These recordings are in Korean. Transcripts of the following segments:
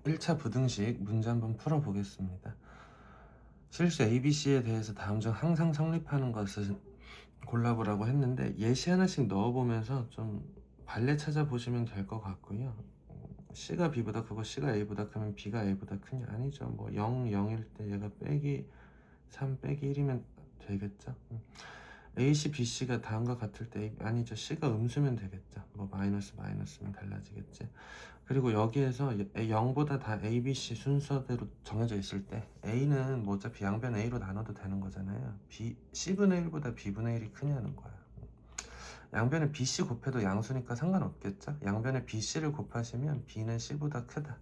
1차 부등식 문제 한번 풀어보겠습니다. 실수 ABC에 대해서 다음 중 항상 성립하는 것을 골라보라고 했는데 예시 하나씩 넣어보면서 좀 발레 찾아보시면 될 것 같고요. C가 B보다 크고 C가 A보다 크면 B가 A보다 크냐? 아니죠. 뭐 0, 0일 때 얘가 빼기 3 빼기 1이면 되겠죠. AC, BC가 다음과 같을 때 아니죠. C가 음수면 되겠죠. 뭐 마이너스면 달라지겠지. 그리고 여기에서 0보다 다 A, B, C 순서대로 정해져 있을 때 A는 뭐 어차피 양변 A로 나눠도 되는 거잖아요. C분의 1보다 B분의 1이 크냐는 거야. 양변에 BC 곱해도 양수니까 상관없겠죠. 양변에 BC를 곱하시면 B는 C보다 크다.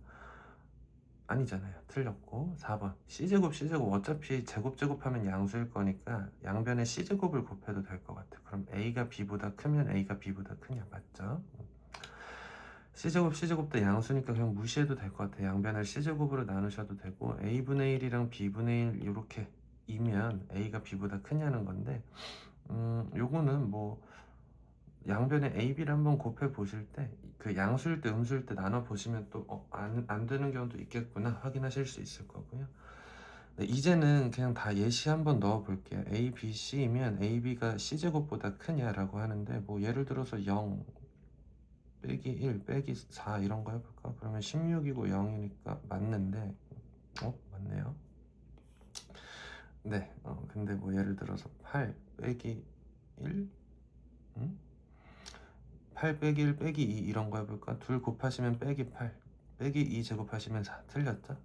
아니잖아요. 틀렸고. 4번 C제곱 어차피 제곱하면 양수일 거니까 양변에 C제곱을 곱해도 될 것 같아. 그럼 A가 B보다 크면 A가 B보다 크냐? 맞죠? C제곱도 양수니까 그냥 무시해도 될 것 같아요. 양변을 C제곱으로 나누셔도 되고 A분의 1이랑 B분의 1 이렇게 이면 A가 B보다 크냐는 건데 요거는 뭐 양변에 A, B를 한번 곱해 보실 때 그 양수일 때 음수일 때 나눠 보시면 또 안 되는 경우도 있겠구나 확인하실 수 있을 거고요. 네, 이제는 그냥 다 예시 한번 넣어 볼게요. A, B, C이면 A, B가 C제곱보다 크냐라고 하는데 뭐 예를 들어서 0 빼기 1 빼기 4 이런 거 해볼까? 그러면 16이고 0이니까 맞는데 맞네요. 네, 근데 뭐 예를 들어서 8 빼기 1 8 빼기 1 빼기 2 이런 거 해볼까? 둘 곱하시면 빼기 8 빼기 2 제곱하시면 4 틀렸죠?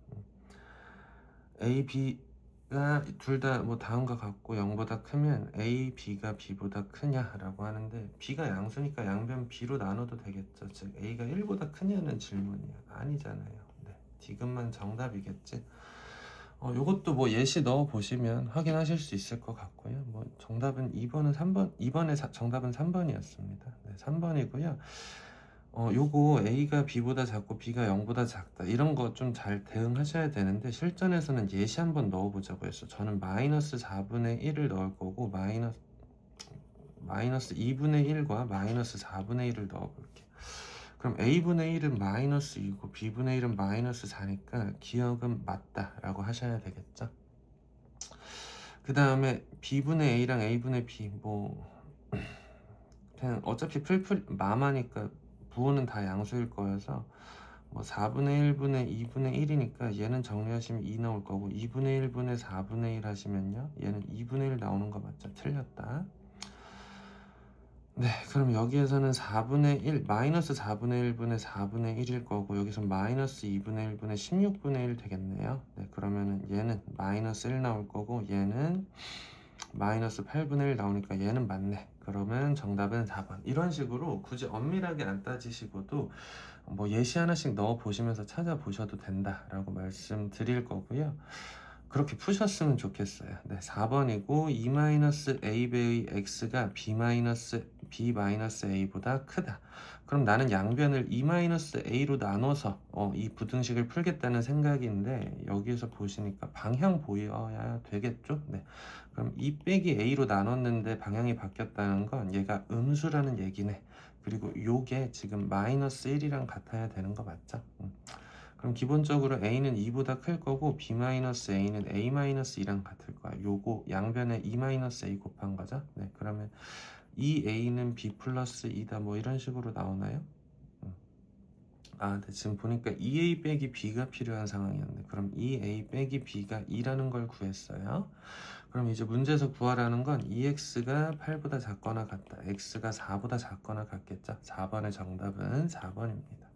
A, B가 둘 다 뭐 다음과 같고 0보다 크면 A, B가 B보다 크냐라고 하는데 B가 양수니까 양변 B로 나눠도 되겠죠. 즉 A가 1보다 크냐는 질문이야. 아니잖아요. 네, 디귿만 정답이겠지. 요것도 뭐 예시 넣어 보시면 확인하실 수 있을 것 같고요. 뭐 정답은 2번은 3번, 2번의 정답은 3번이었습니다. 네, 3번이고요. 요거 A가 B보다 작고 B가 0보다 작다 이런 거 좀 잘 대응하셔야 되는데 실전에서는 예시 한번 넣어보자고 했어. 저는 마이너스 4분의 1을 넣을 거고 마이너스 2분의 1과 마이너스 4분의 1을 넣어볼게. 그럼 A분의 1은 마이너스 2고 B분의 1은 마이너스 4니까 기억은 맞다 라고 하셔야 되겠죠. 그 다음에 B분의 A랑 A분의 B 뭐 그냥 어차피 마마니까 부호는 다 양수일 거여서 뭐 4분의 1분의 2분의 1이니까 얘는 정리하시면 2 나올 거고 2분의 1분의 4분의 1 하시면요 얘는 2분의 1 나오는 거 맞죠? 틀렸다. 네, 그럼 여기에서는 4분의 1 마이너스 4분의 1분의 4분의 1일 거고 여기서 마이너스 2분의 1분의 16분의 1 되겠네요. 네, 그러면은 얘는 마이너스 1 나올 거고 얘는 마이너스 8분의 1 나오니까 얘는 맞네. 그러면 정답은 4번. 이런 식으로 굳이 엄밀하게 안 따지시고도 뭐 예시 하나씩 넣어 보시면서 찾아보셔도 된다라고 말씀드릴 거고요. 그렇게 푸셨으면 좋겠어요. 네, 4번이고 2-a배의 x가 b-a보다 크다. 그럼 나는 양변을 2-a로 나눠서 이 부등식을 풀겠다는 생각인데 여기에서 보시니까 방향 보여야 되겠죠? 네. 그럼 2 빼기 a로 나눴는데 방향이 바뀌었다는 건 얘가 음수라는 얘기네. 그리고 요게 지금 마이너스 1이랑 같아야 되는 거 맞죠? 그럼 기본적으로 a는 2보다 클 거고 b-a는 a-2랑 같을 거야. 요거 양변에 2-a 곱한 거죠. 네, 그러면 2a는 b 플러스 2다 뭐 이런 식으로 나오나요? 네, 지금 보니까 2a 빼기 b가 필요한 상황이었네. 그럼 2a 빼기 b가 2라는 걸 구했어요. 그럼 이제 문제에서 구하라는 건 2x가 8보다 작거나 같다. x가 4보다 작거나 같겠죠. 4번의 정답은 4번입니다.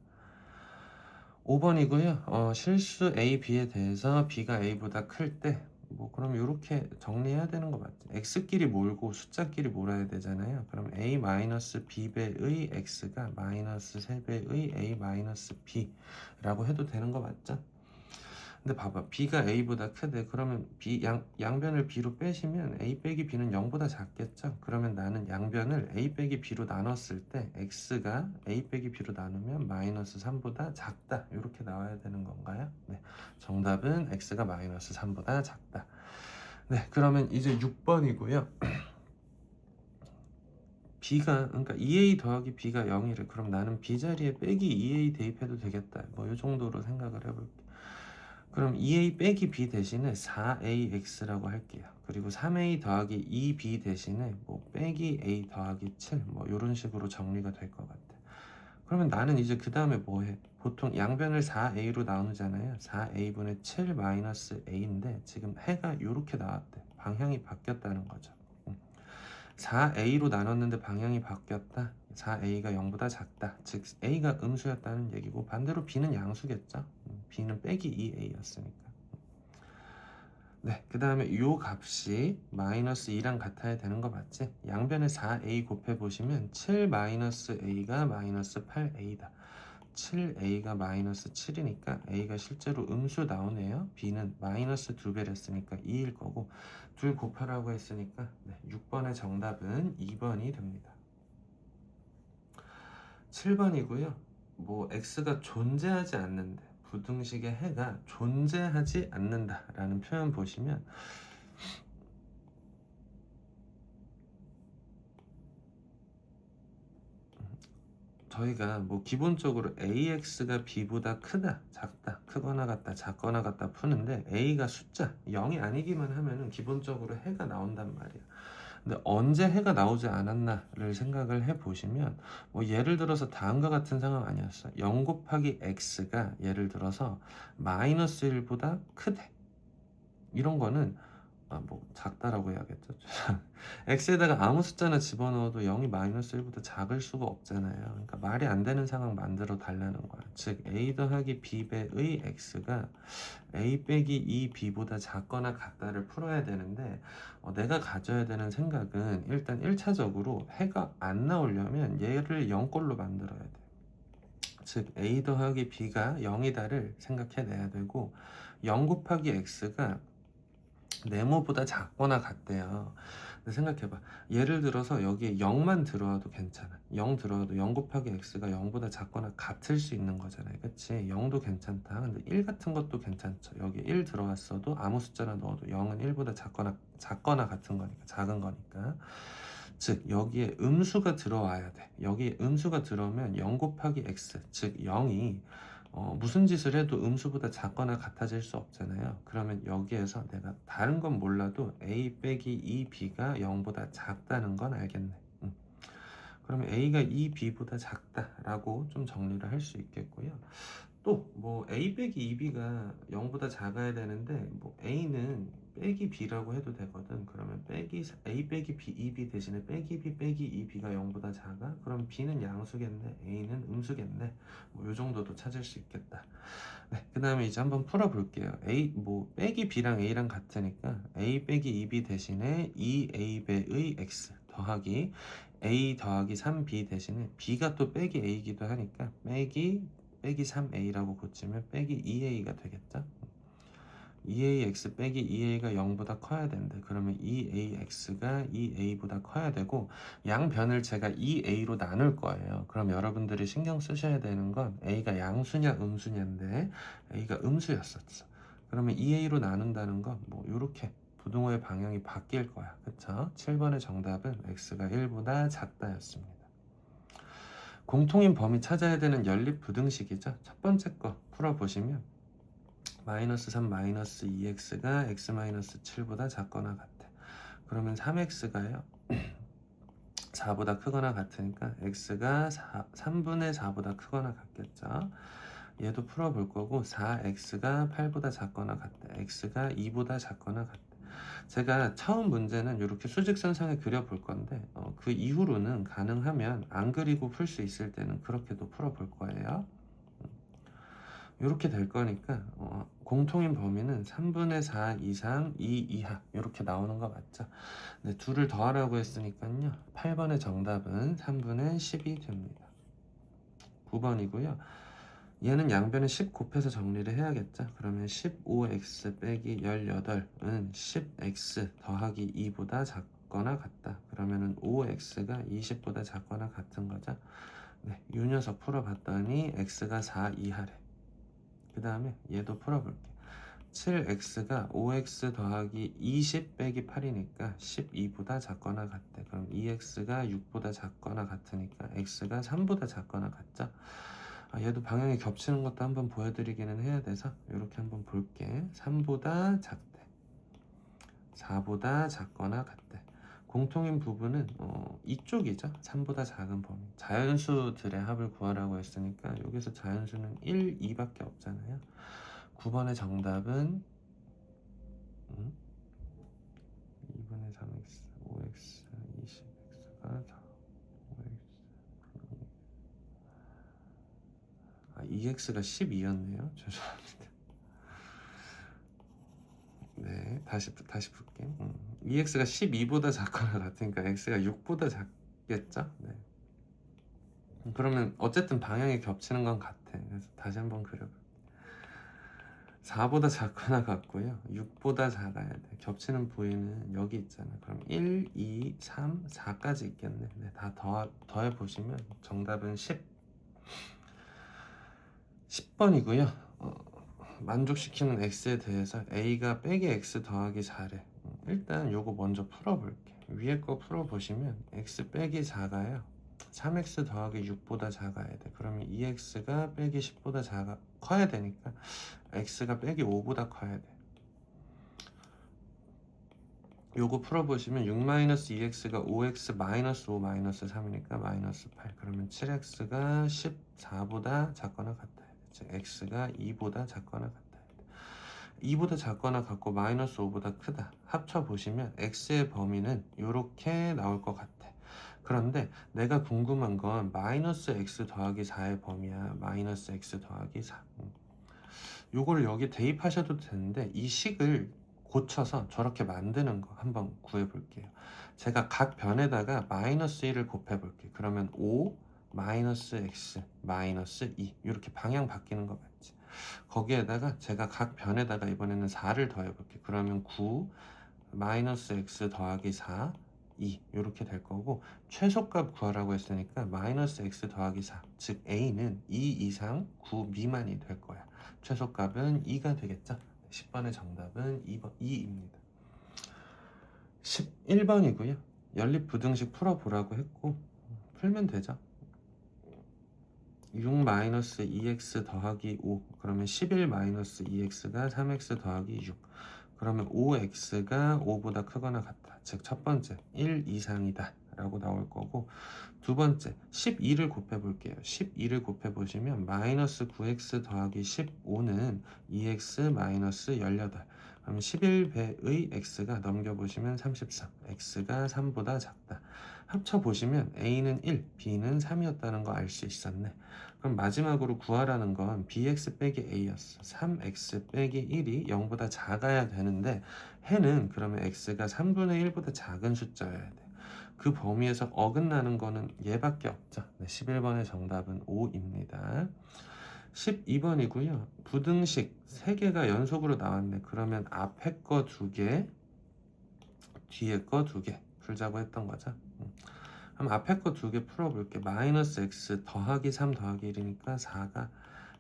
5번이고요. 실수 A, B에 대해서 B가 A보다 클 때 뭐 그럼 이렇게 정리해야 되는 거 맞죠? x끼리 몰고 숫자끼리 몰아야 되잖아요. 그럼 A-B배의 x가 마이너스 3배의 A-B라고 해도 되는 거 맞죠? 근데 봐봐, B가 A보다 크대. 그러면 양변을 B로 빼시면 A 빼기 B는 0보다 작겠죠? 그러면 나는 양변을 A 빼기 B로 나눴을 때 X가 A 빼기 B로 나누면 마이너스 3보다 작다. 이렇게 나와야 되는 건가요? 네, 정답은 X가 마이너스 3보다 작다. 네, 그러면 이제 6번이고요. b가 그러니까 2a 더하기 b가 0이래. 그럼 나는 b 자리에 빼기 2a 대입해도 되겠다. 뭐 이 정도로 생각을 해볼게. 그럼 2a 빼기 b 대신에 4ax라고 할게요. 그리고 3a 더하기 2b 대신에 뭐 빼기 a 더하기 7 뭐 이런 식으로 정리가 될 것 같아. 그러면 나는 이제 그 다음에 뭐 해? 보통 양변을 4a로 나누잖아요. 4a분의 7 마이너스 a인데 지금 해가 이렇게 나왔대. 방향이 바뀌었다는 거죠. 4a로 나눴는데 방향이 바뀌었다. 4a가 0보다 작다. 즉 a가 음수였다는 얘기고, 반대로 b는 양수겠죠. b는 빼기 2a였으니까. 네, 그 다음에 이 값이 마이너스 2랑 같아야 되는 거 맞지? 양변에 4a 곱해보시면 7 마이너스 a가 마이너스 8a다. 7a가 마이너스 7이니까 a가 실제로 음수 나오네요. b는 마이너스 2배를 했으니까 2일 거고, 둘 곱하라고 했으니까 6번의 정답은 2번이 됩니다. 7번이고요. 뭐 x가 존재하지 않는데, 부등식의 해가 존재하지 않는다라는 표현 보시면 저희가 뭐 기본적으로 ax가 b보다 크다, 작다, 크거나 같다, 작거나 같다 푸는데, a가 숫자 0이 아니기만 하면은 기본적으로 해가 나온단 말이야. 근데 언제 해가 나오지 않았나를 생각을 해보시면, 뭐 예를 들어서 다음과 같은 상황 아니었어. 0 곱하기 x가 예를 들어서 마이너스 1보다 크대. 이런 거는 뭐 작다라고 해야겠죠. x에다가 아무 숫자나 집어넣어도 0이 마이너스 1보다 작을 수가 없잖아요. 그러니까 말이 안 되는 상황 만들어 달라는 거야. 즉 a 더하기 b배의 x가 a 빼기 2b보다 작거나 같다를 풀어야 되는데, 내가 가져야 되는 생각은 일단 1차적으로 해가 안 나오려면 얘를 0꼴로 만들어야 돼. 즉 a 더하기 b가 0이다를 생각해내야 되고, 0 곱하기 x가 네모보다 작거나 같대요. 근데 생각해봐. 예를 들어서 여기에 0만 들어와도 괜찮아. 0 들어와도 0 곱하기 x가 0보다 작거나 같을 수 있는 거잖아요. 그치? 0도 괜찮다. 근데 1 같은 것도 괜찮죠. 여기 1 들어왔어도 아무 숫자나 넣어도 0은 1보다 작거나 같은 거니까, 작은 거니까. 즉 여기에 음수가 들어와야 돼. 여기에 음수가 들어오면 0 곱하기 x, 즉 0이 무슨 짓을 해도 음수보다 작거나 같아질 수 없잖아요. 그러면 여기에서 내가 다른 건 몰라도 a 빼기 2b가 0보다 작다는 건 알겠네. 그러면 a가 2b보다 작다라고 좀 정리를 할 수 있겠고요. 또 뭐 a 빼기 2b가 0보다 작아야 되는데, 뭐 a는 빼기 b라고 해도 되거든. 그러면 빼기 a 빼기 b 2b 대신에 빼기 b 빼기 2b가 0보다 작아? 그럼 b는 양수겠네, a는 음수겠네. 뭐 요 정도도 찾을 수 있겠다. 네, 그 다음에 이제 한번 풀어볼게요. a 뭐 빼기 b랑 a랑 같으니까 a 빼기 2b 대신에 2a배의 x 더하기 a 더하기 3b 대신에 b가 또 빼기 a이기도 하니까 빼기 3a라고 고치면 빼기 2a가 되겠죠. 2ax 빼기 2a가 0보다 커야 된대. 그러면 2ax가 2a보다 커야 되고, 양변을 제가 2a로 나눌 거예요. 그럼 여러분들이 신경 쓰셔야 되는 건 a가 양수냐 음수냐인데, a가 음수였었어. 그러면 2a로 나눈다는 건 뭐 이렇게 부등호의 방향이 바뀔 거야. 그쵸? 7번의 정답은 x가 1보다 작다였습니다. 공통인 범위 찾아야 되는 연립 부등식이죠. 첫 번째 거 풀어보시면 마이너스 3 마이너스 2x가 x 마이너스 7보다 작거나 같아. 그러면 3x가요 4보다 크거나 같으니까 x가 3분의 4보다 크거나 같겠죠. 얘도 풀어볼 거고, 4x가 8보다 작거나 같다. x가 2보다 작거나 같다. 제가 처음 문제는 이렇게 수직선상에 그려볼 건데, 그 이후로는 가능하면 안 그리고 풀 수 있을 때는 그렇게도 풀어볼 거예요. 이렇게 될 거니까 공통인 범위는 3분의 4 이상 2 이하 이렇게 나오는 거 맞죠? 네, 둘을 더하라고 했으니까요. 8번의 정답은 3분의 10이 됩니다. 9번이고요. 얘는 양변에 10 곱해서 정리를 해야겠죠? 그러면 15x 빼기 18은 10x 더하기 2보다 작거나 같다. 그러면은 5x가 20보다 작거나 같은 거죠? 네, 이 녀석 풀어봤더니 x가 4 이하래. 그 다음에 얘도 풀어볼게. 7x가 5x 더하기 20 빼기 8이니까 12보다 작거나 같대. 그럼 2x가 6보다 작거나 같으니까 x가 3보다 작거나 같죠? 얘도 방향이 겹치는 것도 한번 보여드리기는 해야 돼서 이렇게 한번 볼게. 3보다 작대. 4보다 작거나 같대. 공통인 부분은 이쪽이죠. 3보다 작은 범위. 자연수들의 합을 구하라고 했으니까 여기서 자연수는 1, 2밖에 없잖아요. 9번의 정답은 2분의 3x, 5x, 20x가 4, 5x, 2x가 12였네요. 죄송합니다. 네, 다시 볼게. 2x가 12보다 작거나 같으니까 x가 6보다 작겠죠? 네. 그러면 어쨌든 방향이 겹치는 건 같아. 그래서 다시 한번 그려볼게. 4보다 작거나 같고요. 6보다 작아야 돼. 겹치는 부위는 여기 있잖아. 그럼 1, 2, 3, 4까지 있겠네. 네, 다 더해보시면 정답은 10번이고요. 만족시키는 x에 대해서 a가 빼기 x 더하기 4래. 일단 요거 먼저 풀어볼게. 위에 거 풀어보시면 x 빼기 4가요. 3x 더하기 6보다 작아야 돼. 그러면 2x가 빼기 10보다 커야 되니까 x가 빼기 5보다 커야 돼. 요거 풀어보시면 6-2x가 5x 마이너스 5 마이너스 3이니까 마이너스 8. 그러면 7x가 14보다 작거나 같아야 돼. 즉 x가 2보다 작거나 같아야 돼. 2보다 작거나 같고 마이너스 5보다 크다. 합쳐보시면 x의 범위는 이렇게 나올 것 같아. 그런데 내가 궁금한 건 마이너스 x 더하기 4의 범위야. 마이너스 x 더하기 4. 요걸 여기 대입하셔도 되는데 이 식을 고쳐서 저렇게 만드는 거 한번 구해 볼게요. 제가 각 변에다가 마이너스 1을 곱해 볼게요. 그러면 5 마이너스 x 마이너스 2 이렇게 방향 바뀌는 거 맞지? 거기에다가 제가 각 변에다가 이번에는 4를 더해 볼게요. 그러면 9 마이너스 x 더하기 4 2 이렇게 될 거고, 최소값 구하라고 했으니까 마이너스 x 더하기 4, 즉 a는 2 이상 9 미만이 될 거야. 최소값은 2가 되겠죠. 10번의 정답은 2입니다. 11번이고요. 연립부등식 풀어보라고 했고 풀면 되죠. 6-2x 더하기 5 그러면 11-2x가 3x 더하기 6. 그러면 5x가 5보다 크거나 같다. 즉 첫 번째 1 이상이다 라고 나올 거고, 두 번째 12를 곱해 볼게요. 12를 곱해 보시면 마이너스 9x 더하기 15는 2x 마이너스 18. 그럼 11배의 x가 넘겨보시면 33. x가 3보다 작다. 합쳐보시면 a는 1, b는 3이었다는 거 알 수 있었네. 그럼 마지막으로 구하라는 건 bx 빼기 a였어. 3x 빼기 1이 0보다 작아야 되는데 해는 그러면 x가 3분의 1보다 작은 숫자여야 돼. 그 범위에서 어긋나는 거는 얘밖에 없죠. 네, 11번의 정답은 5입니다. 12번이고요. 부등식 3개가 연속으로 나왔네. 그러면 앞에 거 2개, 뒤에 거 2개 풀자고 했던 거죠. 그럼 앞에 거 2개 풀어볼게. 마이너스 x 더하기 3 더하기 1이니까 4가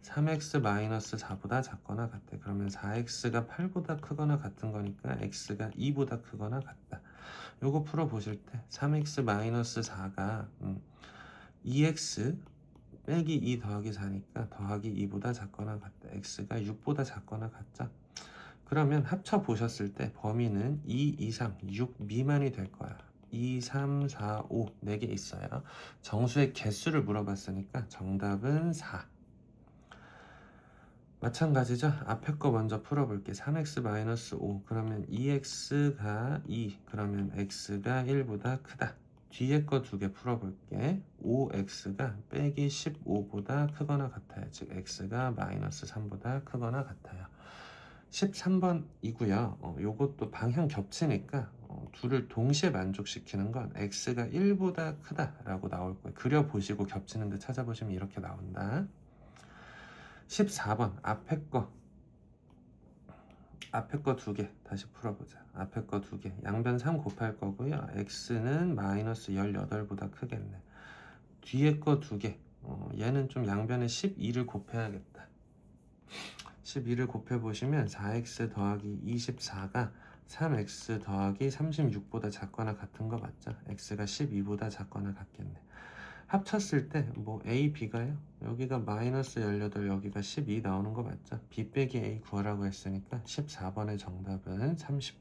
3x 마이너스 4보다 작거나 같대. 그러면 4x가 8보다 크거나 같은 거니까 x가 2보다 크거나 같다. 요거 풀어보실 때 3x 마이너스 4가 2x 빼기 2 더하기 4니까 더하기 2보다 작거나 같다. x가 6보다 작거나 같죠? 그러면 합쳐보셨을 때 범위는 2 이상 6 미만이 될 거야. 2, 3, 4, 5 4개 있어요. 정수의 개수를 물어봤으니까 정답은 4. 마찬가지죠. 앞에 거 먼저 풀어볼게. 3x-5 그러면 2x가 2 그러면 x가 1보다 크다. 뒤에 거 2개 풀어볼게. 5x가 빼기 15보다 크거나 같아요. 즉 x가 마이너스 3보다 크거나 같아요. 13번이고요. 요것도 방향 겹치니까 둘을 동시에 만족시키는 건 x가 1보다 크다라고 나올 거예요. 그려보시고 겹치는데 찾아보시면 이렇게 나온다. 14번 앞에 거 2개 다시 풀어보자. 앞에 거 2개 양변 3 곱할 거고요. x는 마이너스 18보다 크겠네. 뒤에 거 2개 얘는 좀 양변에 12를 곱해야겠다. 12를 곱해보시면 4x 더하기 24가 3x 더하기 36보다 작거나 같은 거 맞죠? x가 12보다 작거나 같겠네. 합쳤을 때 뭐 a, b가요? 여기가 마이너스 18, 여기가 12 나오는 거 맞죠? b 빼기 a 구하라고 했으니까 14번의 정답은 30.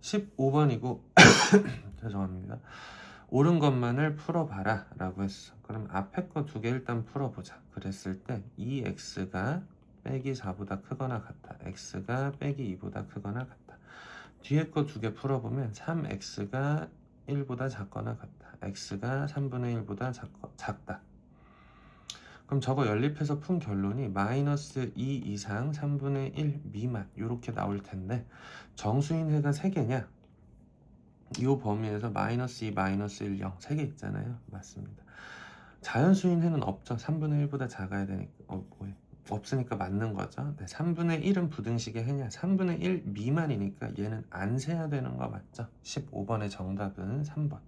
15번이고 죄송합니다. 옳은 것만을 풀어봐라 라고 했어. 그럼 앞에 거 두 개 일단 풀어보자. 그랬을 때 2x가 빼기 4보다 크거나 같다. x가 빼기 2보다 크거나 같다. 뒤에 거 두 개 풀어보면 3x가 1보다 작거나 같다. x가 3분의 1보다 작다. 그럼 저거 연립해서 푼 결론이 마이너스 2 이상 3분의 1 미만 이렇게 나올 텐데 정수인 해가 3개냐? 이 범위에서 마이너스 2, 마이너스 1, 0 3개 있잖아요. 맞습니다. 자연수인 해는 없죠. 3분의 1보다 작아야 되니까 없으니까 맞는 거죠. 네, 3분의 1은 부등식의 해냐? 3분의 1 미만이니까 얘는 안 세야 되는 거 맞죠? 15번의 정답은 3번.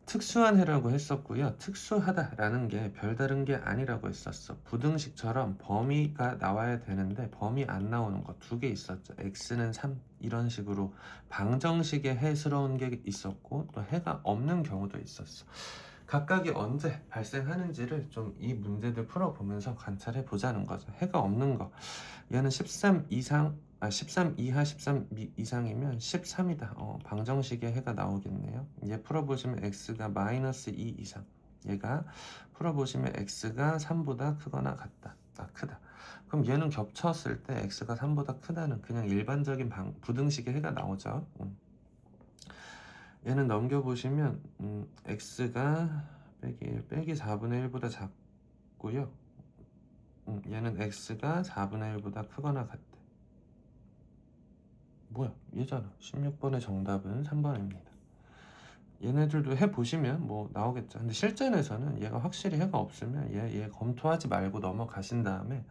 특수한 해라고 했었고요. 특수하다라는 게 별다른 게 아니라고 했었어. 부등식처럼 범위가 나와야 되는데 범위 안 나오는 거 두 개 있었죠. x는 3 이런 식으로 방정식의 해스러운 게 있었고 또 해가 없는 경우도 있었어. 각각이 언제 발생하는지를 좀 이 문제들 풀어보면서 관찰해 보자는 거죠. 해가 없는 거 얘는 13 이상 13 이하 13 이상이면 13이다. 방정식의 해가 나오겠네요. 얘 풀어보시면 x가 마이너스 2 이상, 얘가 풀어보시면 x가 3보다 크거나 같다. 크다. 그럼 얘는 겹쳤을 때 x가 3보다 크다는 그냥 일반적인 부등식의 해가 나오죠. 얘는 넘겨보시면 x가 빼기 4분의 1보다 작고요. 얘는 x가 4분의 1보다 크거나 같대. 뭐야 얘잖아. 16번의 정답은 3번입니다. 얘네들도 해보시면 뭐 나오겠죠. 근데 실전에서는 얘가 확실히 해가 없으면 얘 검토하지 말고 넘어가신 다음에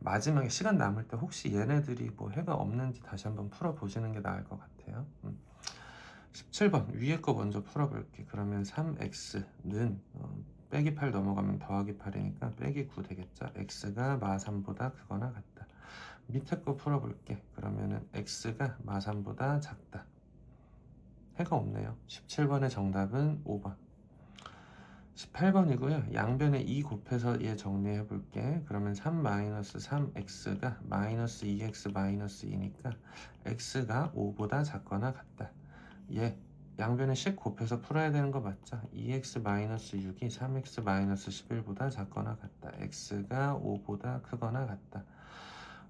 마지막에 시간 남을 때 혹시 얘네들이 뭐 해가 없는지 다시 한번 풀어보시는 게 나을 것 같아요. 17번 위에 거 먼저 풀어볼게. 그러면 3x는 빼기 8 넘어가면 더하기 8이니까 빼기 9 되겠죠. x가 마3보다 크거나 같다. 밑에 거 풀어볼게. 그러면은 x가 마3보다 작다. 해가 없네요. 17번의 정답은 5번. 18번이고요. 양변에 2 곱해서 얘 정리해 볼게. 그러면 3-3x가 마이너스 2x 마이너스 2니까 x가 5보다 작거나 같다. 얘 양변에 10 곱해서 풀어야 되는 거 맞죠? 2x 마이너스 6이 3x 마이너스 11보다 작거나 같다. x가 5보다 크거나 같다.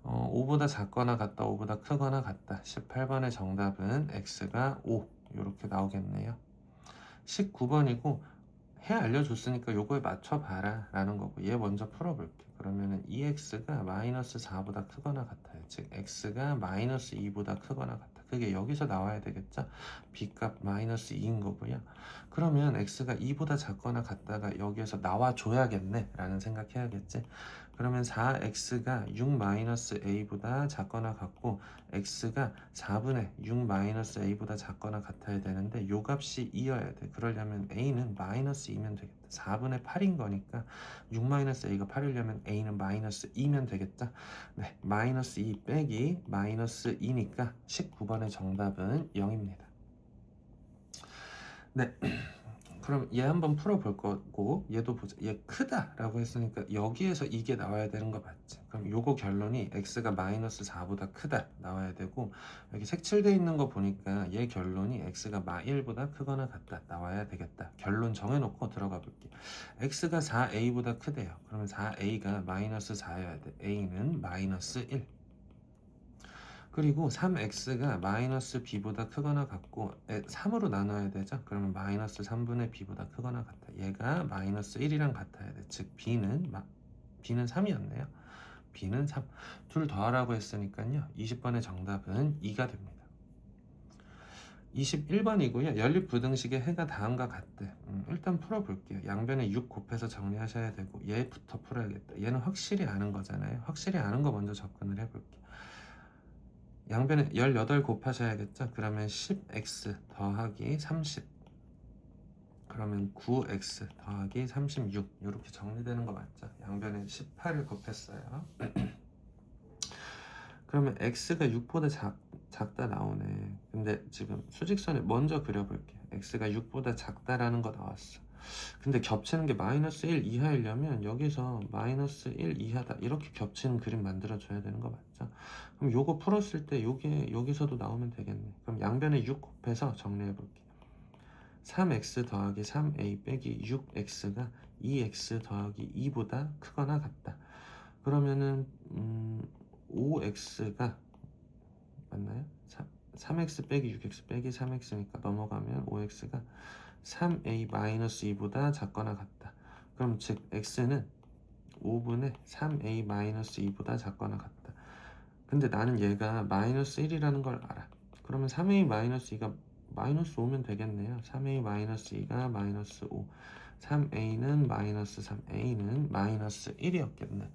5보다 작거나 같다, 5보다 크거나 같다. 18번의 정답은 x가 5 이렇게 나오겠네요. 19번이고 해 알려줬으니까 요거에 맞춰봐라 라는 거고 얘 먼저 풀어볼게. 그러면은 2x가 마이너스 4보다 크거나 같아요. 즉 x가 마이너스 2보다 크거나 같다. 그게 여기서 나와야 되겠죠? b값 마이너스 2인 거고요. 그러면 x가 2보다 작거나 같다가 여기에서 나와줘야겠네 라는 생각해야겠지. 그러면 4x가 6-a보다 작거나 같고 x가 4분의 6-a보다 작거나 같아야 되는데 요 값이 2여야 돼. 그러려면 a는 마이너스 2면 되겠다. 4분의 8인 거니까 6-a가 8이려면 a는 마이너스 2면 되겠다. 네, 마이너스 2 빼기 마이너스 2니까 19번의 정답은 0입니다. 네. 그럼 얘 한번 풀어볼 거고 얘도 보자. 얘 크다 라고 했으니까 여기에서 이게 나와야 되는 거 맞지? 그럼 요거 결론이 x가 마이너스 4보다 크다 나와야 되고 여기 색칠되어 있는 거 보니까 얘 결론이 x가 마1보다 크거나 같다 나와야 되겠다. 결론 정해놓고 들어가 볼게. x가 4a보다 크대요. 그러면 4a가 마이너스 4여야 돼. a는 마이너스 1. 그리고 3x가 마이너스 b보다 크거나 같고 3으로 나눠야 되죠. 그러면 마이너스 3분의 b보다 크거나 같아. 얘가 마이너스 1이랑 같아야 돼. 즉 b는 3이었네요. b는 3. 둘 더하라고 했으니까요. 20번의 정답은 2가 됩니다. 21번이고요. 연립부등식의 해가 다음과 같대. 일단 풀어볼게요. 양변에 6 곱해서 정리하셔야 되고 얘부터 풀어야겠다. 얘는 확실히 아는 거잖아요. 확실히 아는 거 먼저 접근을 해볼게요. 양변에 18 곱하셔야겠죠? 그러면 10x 더하기 30 그러면 9x 더하기 36 이렇게 정리되는 거 맞죠? 양변에 18을 곱했어요. 그러면 x가 6보다 작다 나오네. 근데 지금 수직선을 먼저 그려볼게. x가 6보다 작다라는 거 나왔어. 근데 겹치는 게 마이너스 1 이하이려면 여기서 마이너스 1 이하다 이렇게 겹치는 그림 만들어줘야 되는 거 맞죠? 그럼 요거 풀었을 때 요게 여기서도 나오면 되겠네. 그럼 양변에 6 곱해서 정리해볼게. 3x 더하기 3a 빼기 6x가 2x 더하기 2보다 크거나 같다. 그러면은 5x가 맞나요? 3x 빼기 6x 빼기 3x니까 넘어가면 5x가 3a-2보다 작거나 같다. 그럼 즉 x는 5분의 3a-2보다 작거나 같다. 근데 나는 얘가 마이너스 1이라는 걸 알아. 그러면 3a-2가 마이너스 5면 되겠네요. 3a-2가 마이너스 5, 3a는 마이너스 3, a는 마이너스 1이었겠네.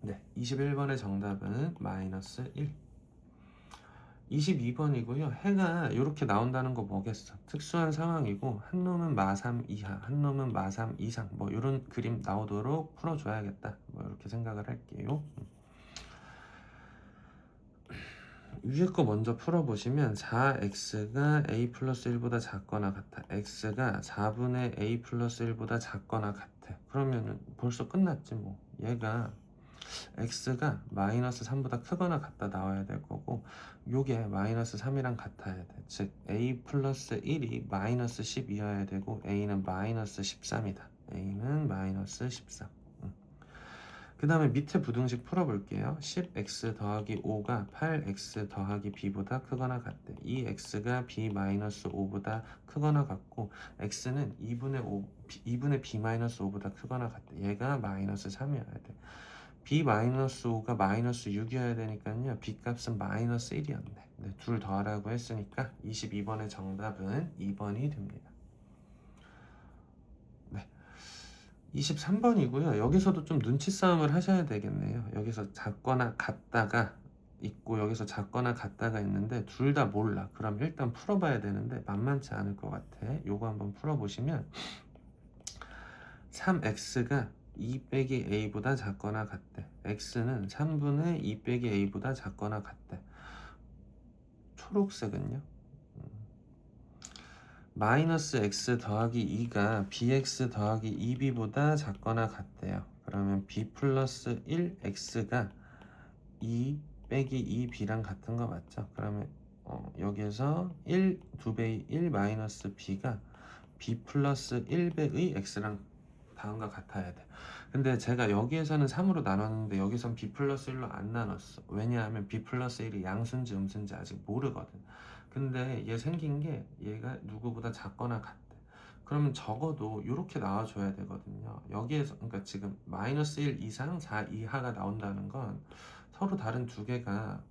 네, 21번의 정답은 마이너스 1. 22번이고요. 해가 이렇게 나온다는 거 뭐겠어? 특수한 상황이고 한 놈은 마3 이하, 한 놈은 마3 이상 뭐 이런 그림 나오도록 풀어줘야겠다. 뭐 이렇게 생각을 할게요. 위에 거 먼저 풀어보시면 4x가 a 플러스 1보다 작거나 같아. x가 4분의 a 플러스 1보다 작거나 같아. 그러면은 벌써 끝났지 뭐. 얘가 x가 마이너스 3보다 크거나 같다 나와야 될 거고 요게 마이너스 3이랑 같아야 돼. 즉 a 플러스 1이 마이너스 10이어야 되고 a는 마이너스 13이다. a는 마이너스 13. 그 다음에 밑에 부등식 풀어볼게요. 10x 더하기 5가 8x 더하기 b보다 크거나 같대. 이 x가 b 마이너스 5보다 크거나 같고 x는 2분의 b 마이너스 5보다 크거나 같대. 얘가 마이너스 3이어야 돼. b 마이너스 5가 마이너스 6이어야 되니까요. b 값은 마이너스 1이었네. 네, 둘 더하라고 했으니까 22번의 정답은 2번이 됩니다. 23번이고요. 여기서도 좀 눈치 싸움을 하셔야 되겠네요. 여기서 작거나 같다가 있고 여기서 작거나 같다가 있는데 둘 다 몰라. 그럼 일단 풀어봐야 되는데 만만치 않을 것 같아. 요거 한번 풀어보시면 3x가 2 빼기 a보다 작거나 같대. x는 3분의 2 빼기 a보다 작거나 같대. 초록색은요? 마이너스 x 더하기 2가 bx 더하기 2b보다 작거나 같대요. 그러면 b 플러스 1x가 2 빼기 2b랑 같은 거 맞죠? 그러면 여기에서 2배의 1 마이너스 b가 b 플러스 1배의 x랑 다음과 같아야 돼. 근데 제가 여기에서는 3으로 나눴는데 여기선 b 플러스 1로 안 나눴어. 왜냐하면 b 플러스 1이 양수인지 음수인지 아직 모르거든. 근데 얘 생긴 게 얘가 누구보다 작거나 같대. 그러면 적어도 이렇게 나와줘야 되거든요. 여기에서 그러니까 지금 마이너스 1 이상 4 이하가 나온다는 건 서로 다른 두 개가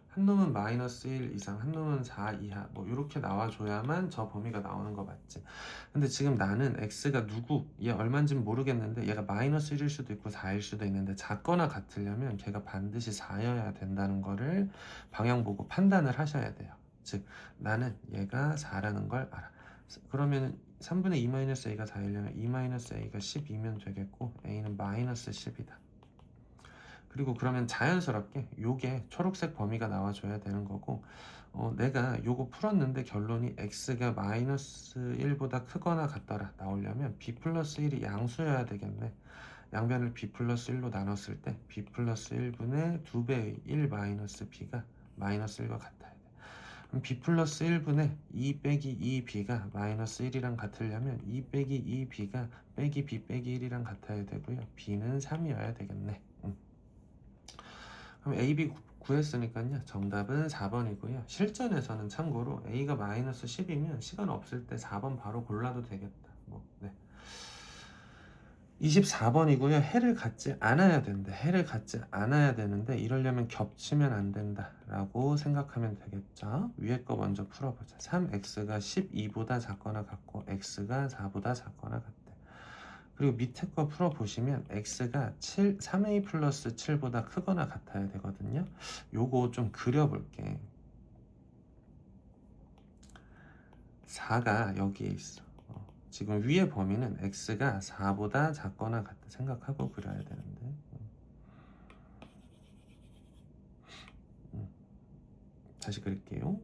한 놈은 마이너스 1 이상, 한 놈은 4 이하 뭐 이렇게 나와줘야만 저 범위가 나오는 거 맞지? 근데 지금 나는 x가 누구, 얘 얼마인지는 모르겠는데 얘가 마이너스 1일 수도 있고 4일 수도 있는데 작거나 같으려면 걔가 반드시 4여야 된다는 거를 방향 보고 판단을 하셔야 돼요. 즉 나는 얘가 4라는 걸 알아. 그러면 3분의 2 마이너스 a가 4이려면 2 마이너스 a가 12면 되겠고 a는 마이너스 10이다. 그리고 그러면 자연스럽게 요게 초록색 범위가 나와줘야 되는 거고 내가 요거 풀었는데 결론이 x가 마이너스 1보다 크거나 같더라 나오려면 b 플러스 1이 양수여야 되겠네. 양변을 b 플러스 1로 나눴을 때 b 플러스 1분의 2배의 1 마이너스 b가 마이너스 1과 같아야 돼. 그럼 b 플러스 1분의 2 빼기 2b가 마이너스 1이랑 같으려면 2 빼기 2b가 빼기 b 빼기 1이랑 같아야 되고요. b는 3이어야 되겠네. 그럼 A, B 구했으니까요. 정답은 4번이고요. 실전에서는 참고로 A가 마이너스 10이면 시간 없을 때 4번 바로 골라도 되겠다. 네. 24번이고요. 해를 갖지 않아야 된대. 해를 갖지 않아야 되는데 이러려면 겹치면 안 된다라고 생각하면 되겠죠. 위에 거 먼저 풀어보자. 3x가 12보다 작거나 같고 x가 4보다 작거나 같대. 그리고 밑에 거 풀어보시면 x가 3a 플러스 7보다 크거나 같아야 되거든요. 요거 좀 그려볼게. 4가 여기에 있어. 지금 위의 범위는 x가 4보다 작거나 같다 생각하고 그려야 되는데 다시 그릴게요.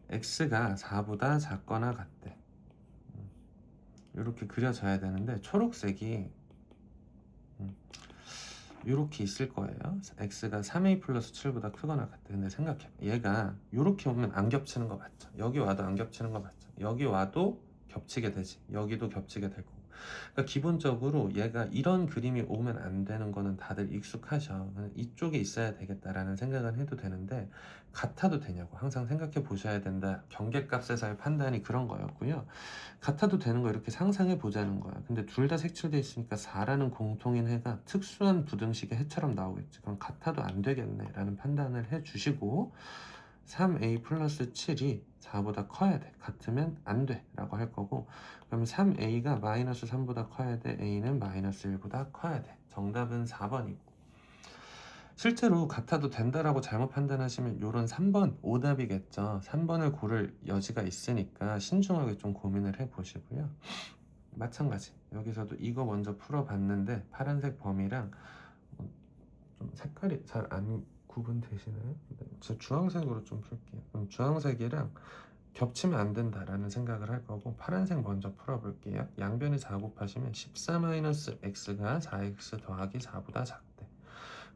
x가 4보다 작거나 같대. 이렇게 그려져야 되는데 초록색이 이렇게 있을 거예요. x가 3a 플러스 7보다 크거나 같대. 근데 생각해, 얘가 이렇게 오면 안 겹치는 거 맞죠? 여기 와도 안 겹치는 거 맞죠? 여기 와도 겹치게 되지. 여기도 겹치게 될 거고. 그러니까 기본적으로 얘가 이런 그림이 오면 안 되는 거는 다들 익숙하셔. 이쪽에 있어야 되겠다라는 생각은 해도 되는데 같아도 되냐고 항상 생각해 보셔야 된다. 경계값에서의 판단이 그런 거였고요. 같아도 되는 거 이렇게 상상해 보자는 거야. 근데 둘 다 색칠돼 있으니까 4라는 공통인 해가 특수한 부등식의 해처럼 나오겠지. 그럼 같아도 안 되겠네 라는 판단을 해 주시고 3a 플러스 7이 4보다 커야 돼. 같으면 안 돼 라고 할 거고, 그럼 3a가 마이너스 3보다 커야 돼. a는 마이너스 1보다 커야 돼. 정답은 4번이고, 실제로 같아도 된다라고 잘못 판단하시면 요런 3번 오답이겠죠. 3번을 고를 여지가 있으니까 신중하게 좀 고민을 해 보시고요. 마찬가지 여기서도 이거 먼저 풀어봤는데 파란색 범위랑 좀 색깔이 잘 안 구분되시나요? 제가 주황색으로 좀 풀게요. 그럼 주황색이랑 겹치면 안 된다라는 생각을 할 거고, 파란색 먼저 풀어볼게요. 양변에 4 곱하시면 14-x가 4x 더하기 4보다 작대.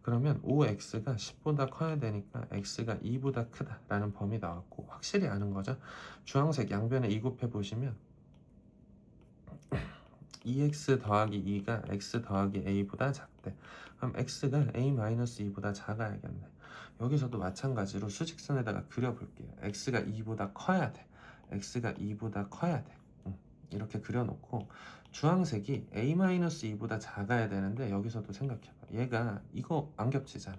그러면 5x가 10보다 커야 되니까 x가 2보다 크다라는 범위 나왔고, 확실히 아는 거죠. 주황색 양변에 2 곱해 보시면 2x 더하기 2가 x 더하기 a보다 작대. 그럼 x가 a-2보다 작아야겠네. 여기서도 마찬가지로 수직선에다가 그려볼게요. x가 2보다 커야 돼. x가 2보다 커야 돼. 이렇게 그려놓고 주황색이 a-2보다 작아야 되는데 여기서도 생각해봐. 얘가 이거 안 겹치잖아.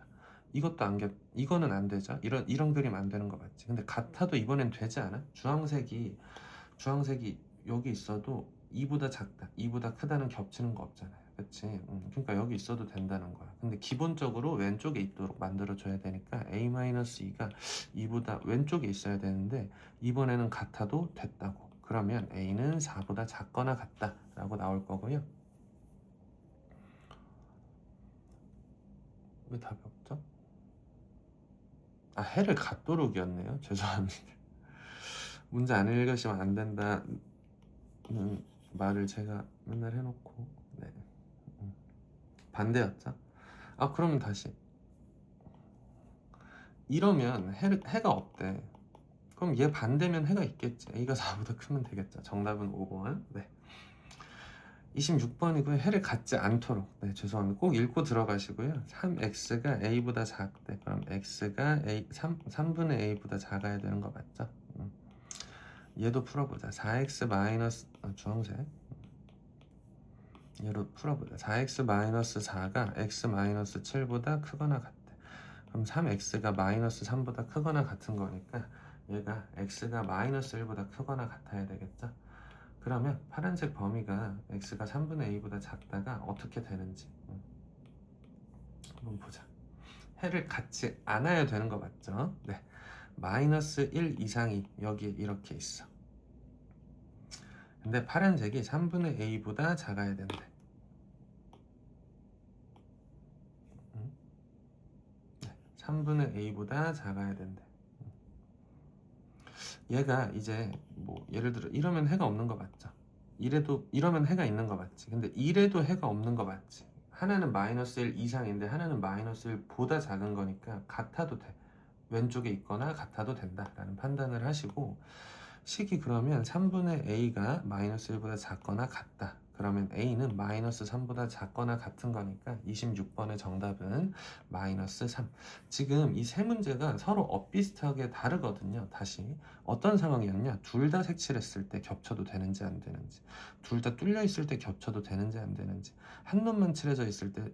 이것도 안 겹, 이거는 안 되죠. 이런 그림 안 되는 거 맞지? 근데 같아도 이번엔 되지 않아? 주황색이 여기 있어도 2보다 작다, 2보다 크다는 겹치는 거 없잖아요. 그치? 그러니까 여기 있어도 된다는 거야. 근데 기본적으로 왼쪽에 있도록 만들어줘야 되니까 a-2가 2보다 왼쪽에 있어야 되는데 이번에는 같아도 됐다고. 그러면 a는 4보다 작거나 같다 라고 나올 거고요. 왜 답이 없죠? 아, 해를 갖도록이었네요. 죄송합니다. 문제 안 읽으시면 안 된다는 말을 제가 맨날 해놓고, 네. 반대였죠? 아, 그러면 다시 이러면 해가 없대. 그럼 얘 반대면 해가 있겠지. a가 4보다 크면 되겠죠. 정답은 5번. 네. 26번이고요. 해를 갖지 않도록, 네, 죄송합니다. 꼭 읽고 들어가시고요. 3x가 a보다 작대. 그럼 x가 3분의 a보다 작아야 되는 거 맞죠? 얘도 풀어보자. 4x 마이너스, 주황색. 얘로 풀어보자. 4x 마이너스 4가 x 마이너스 7보다 크거나 같대. 그럼 3x가 마이너스 3보다 크거나 같은 거니까 얘가 x가 마이너스 1보다 크거나 같아야 되겠죠? 그러면 파란색 범위가 x가 3분의 a보다 작다가 어떻게 되는지 한번 보자. 해를 갖지 않아야 되는 거 맞죠? 네. 마이너스 1 이상이 여기에 이렇게 있어. 근데 파란색이 3분의 a보다 작아야 된대. 3분의 a보다 작아야 된대. 얘가 이제 뭐 예를 들어 이러면 해가 없는 거 맞죠? 이러면 해가 있는 거 맞지? 근데 이래도 해가 없는 거 맞지? 하나는 마이너스 1 이상인데 하나는 마이너스 1보다 작은 거니까 같아도 돼. 왼쪽에 있거나 같아도 된다라는 판단을 하시고, 식이 그러면 3분의 a가 마이너스 1보다 작거나 같다. 그러면 a는 마이너스 3보다 작거나 같은 거니까 26번의 정답은 마이너스 3. 지금 이 세 문제가 서로 엇비슷하게 다르거든요. 다시 어떤 상황이었냐? 둘 다 색칠했을 때 겹쳐도 되는지 안 되는지, 둘 다 뚫려 있을 때 겹쳐도 되는지 안 되는지, 한 놈만 칠해져 있을 때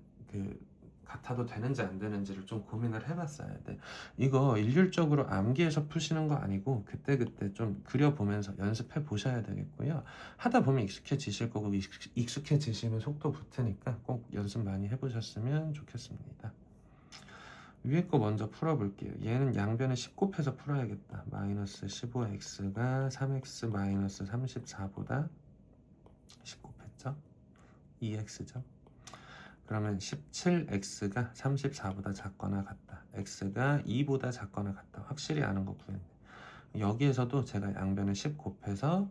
같아도 되는지 안 되는지를 좀 고민을 해봤어야 돼. 이거 일률적으로 암기해서 푸시는 거 아니고 그때그때 좀 그려보면서 연습해 보셔야 되겠고요. 하다 보면 익숙해지실 거고, 익숙해지시면 속도 붙으니까 꼭 연습 많이 해보셨으면 좋겠습니다. 위에 거 먼저 풀어볼게요. 얘는 양변에 10 곱해서 풀어야겠다. 마이너스 15x가 3x 마이너스 34보다 10 곱했죠? 2x죠? 그러면 17x가 34보다 작거나 같다. x가 2보다 작거나 같다. 확실히 아는 거 구했네. 여기에서도 제가 양변에 10 곱해서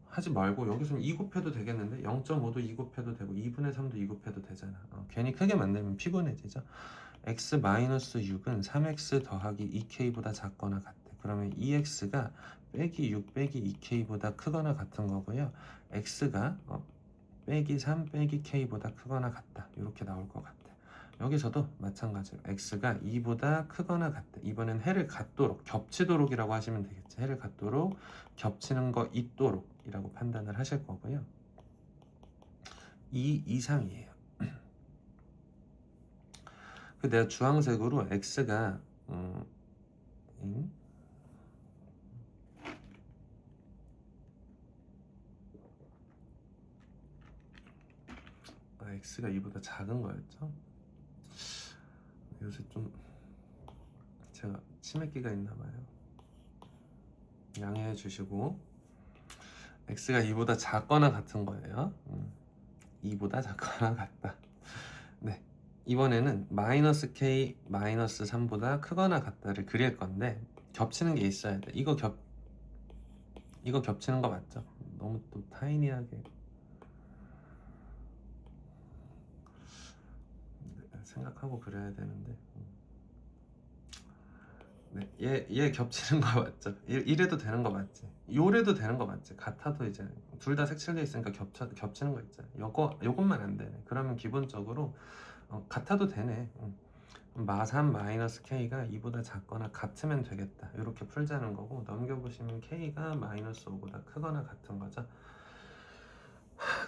하지 말고 여기서 2 곱해도 되겠는데 0.5도 2 곱해도 되고 2분의 3도 2 곱해도 되잖아. 괜히 크게 만들면 피곤해지죠. x-6은 3x 더하기 2k보다 작거나 같대. 그러면 2x가 빼기 6 빼기 2k보다 크거나 같은 거고요. x가 빼기 3 빼기 k보다 크거나 같다. 이렇게 나올 것 같아. 여기서도 마찬가지로 x가 2보다 크거나 같다. 이번엔 해를 갖도록, 겹치도록이라고 하시면 되겠지. 해를 갖도록, 겹치는 거 있도록 이라고 판단을 하실 거고요. 2 이상이에요. 그 내가 주황색으로 x가 x가 2보다 작은 거였죠? 요새 좀 제가 치매기가 있나봐요. 양해해 주시고 x가 2보다 작거나 같은 거예요. 2보다 작거나 같다. 네, 이번에는 마이너스 k 마이너스 3보다 크거나 같다를 그릴 건데 겹치는 게 있어야 돼. 이거 겹치는 거 맞죠? 너무 또 타이니하게 생각하고 그려야 되는데. 네, 얘 겹치는 거 맞죠? 이래도 되는 거 맞지? 요래도 되는 거 맞지? 같아도 이제 둘 다 색칠돼 있으니까 겹치는 거 있잖아. 요것만 안 되네. 그러면 기본적으로 같아도 되네. 마3 마이너스 k가 2보다 작거나 같으면 되겠다. 이렇게 풀자는 거고, 넘겨보시면 k가 마이너스 5보다 크거나 같은 거죠.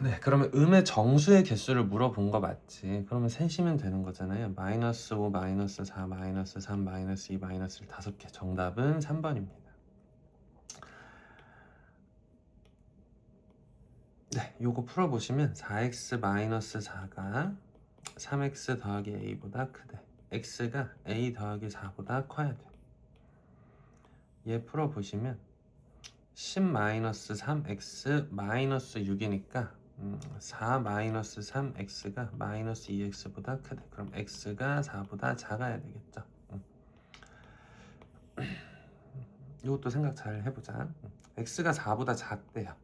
네, 그러면 음의 정수의 개수를 물어본 거 맞지? 그러면 셋이면 되는 거잖아요. 마이너스 5, 마이너스 4, 마이너스 3, 마이너스 2, 마이너스 1 5개. 정답은 3번입니다. 네, 요거 풀어보시면 4x 마이너스 4가 3x 더하기 a보다 크대. x가 a 더하기 4보다 커야 돼. 얘 풀어보시면 10 마이너스 3x 마이너스 6이니까 4 마이너스 3x가 마이너스 2x보다 크대. 그럼 x가 4보다 작아야 되겠죠. 이것도 생각 잘 해보자. x가 4보다 작대요.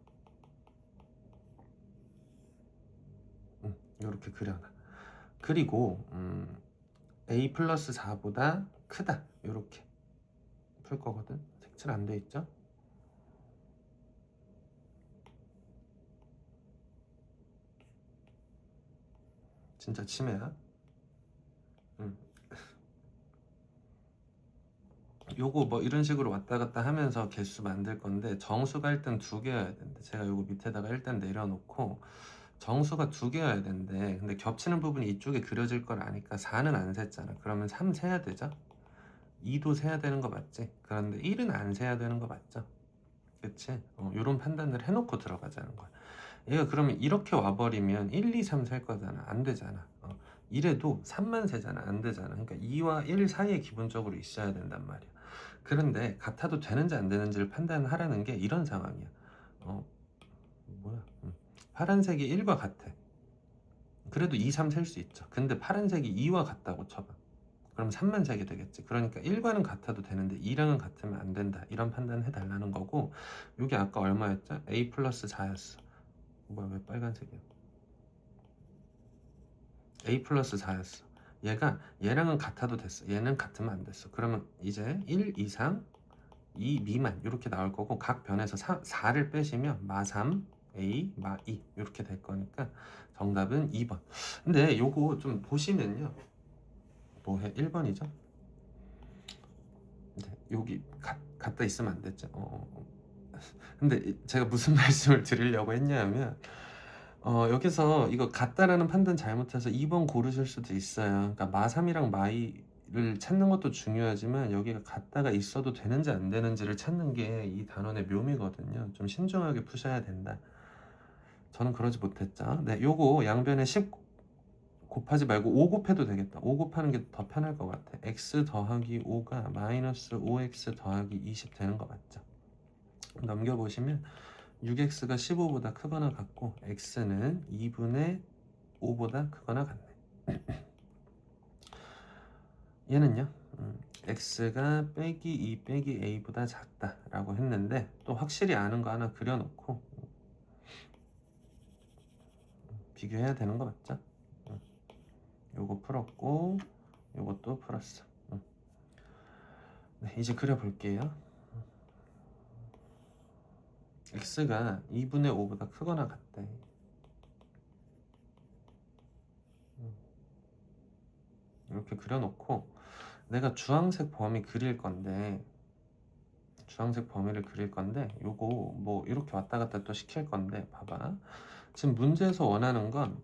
이렇게 그려놔. 그리고 a 플러스 4보다 크다. 이렇게 풀 거거든. 색칠 안 돼 있죠? 진짜 치매야. 요거 뭐 이런 식으로 왔다 갔다 하면서 개수 만들 건데 정수가 일단 2개여야 된대. 제가 요거 밑에다가 일단 내려놓고 정수가 2개여야 된대. 근데 겹치는 부분이 이쪽에 그려질 걸 아니까 4는 안 셌잖아. 그러면 3 세야 되죠? 2도 세야 되는 거 맞지? 그런데 1은 안 세야 되는 거 맞죠? 그치? 요런 판단을 해놓고 들어가자는 거야. 얘가 그러면 이렇게 와버리면 1, 2, 3 셀 거잖아. 안 되잖아. 이래도 3만 세잖아. 안 되잖아. 그러니까 2와 1 사이에 기본적으로 있어야 된단 말이야. 그런데 같아도 되는지 안 되는지를 판단하라는 게 이런 상황이야. 파란색이 1과 같아. 그래도 2, 3 셀 수 있죠. 근데 파란색이 2와 같다고 쳐봐. 그럼 3만 세게 되겠지. 그러니까 1과는 같아도 되는데 2랑은 같으면 안 된다. 이런 판단을 해달라는 거고, 이게 아까 얼마였죠? a 플러스 4였어. 뭐야, 왜 빨간색이야? a 플러스 4였어. 얘가 얘랑은 같아도 됐어. 얘는 같으면 안 됐어. 그러면 이제 1 이상 2 미만 이렇게 나올 거고, 각 변에서 4를 빼시면 마3 a 마2 이렇게 될 거니까 정답은 2번. 근데 요거 좀 보시면요, 뭐해? 1번이죠? 네, 여기 갖다 있으면 안 됐죠? 근데 제가 무슨 말씀을 드리려고 했냐면, 여기서 이거 같다라는 판단 잘못해서 2번 고르실 수도 있어요. 그러니까 마3이랑 마2를 찾는 것도 중요하지만 여기가 같다가 있어도 되는지 안 되는지를 찾는 게 이 단원의 묘미거든요. 좀 신중하게 푸셔야 된다. 저는 그러지 못했죠. 네, 요거 양변에 10 곱하지 말고 5 곱해도 되겠다. 5 곱하는 게 더 편할 것 같아. x 더하기 5가 마이너스 5x 더하기 20 되는 거 맞죠? 넘겨보시면 6x가 15보다 크거나 같고 x는 2분의 5보다 크거나 같네. 얘는요 x가 빼기 2 빼기 a보다 작다 라고 했는데 또 확실히 아는 거 하나 그려놓고 비교해야 되는 거 맞죠? 요거 풀었고 요것도 풀었어. 네, 이제 그려볼게요. x가 2분의 5보다 크거나 같대. 이렇게 그려놓고 내가 주황색 범위 그릴 건데 주황색 범위를 그릴 건데 요거 뭐 이렇게 왔다 갔다 또 시킬 건데 봐봐. 지금 문제에서 원하는 건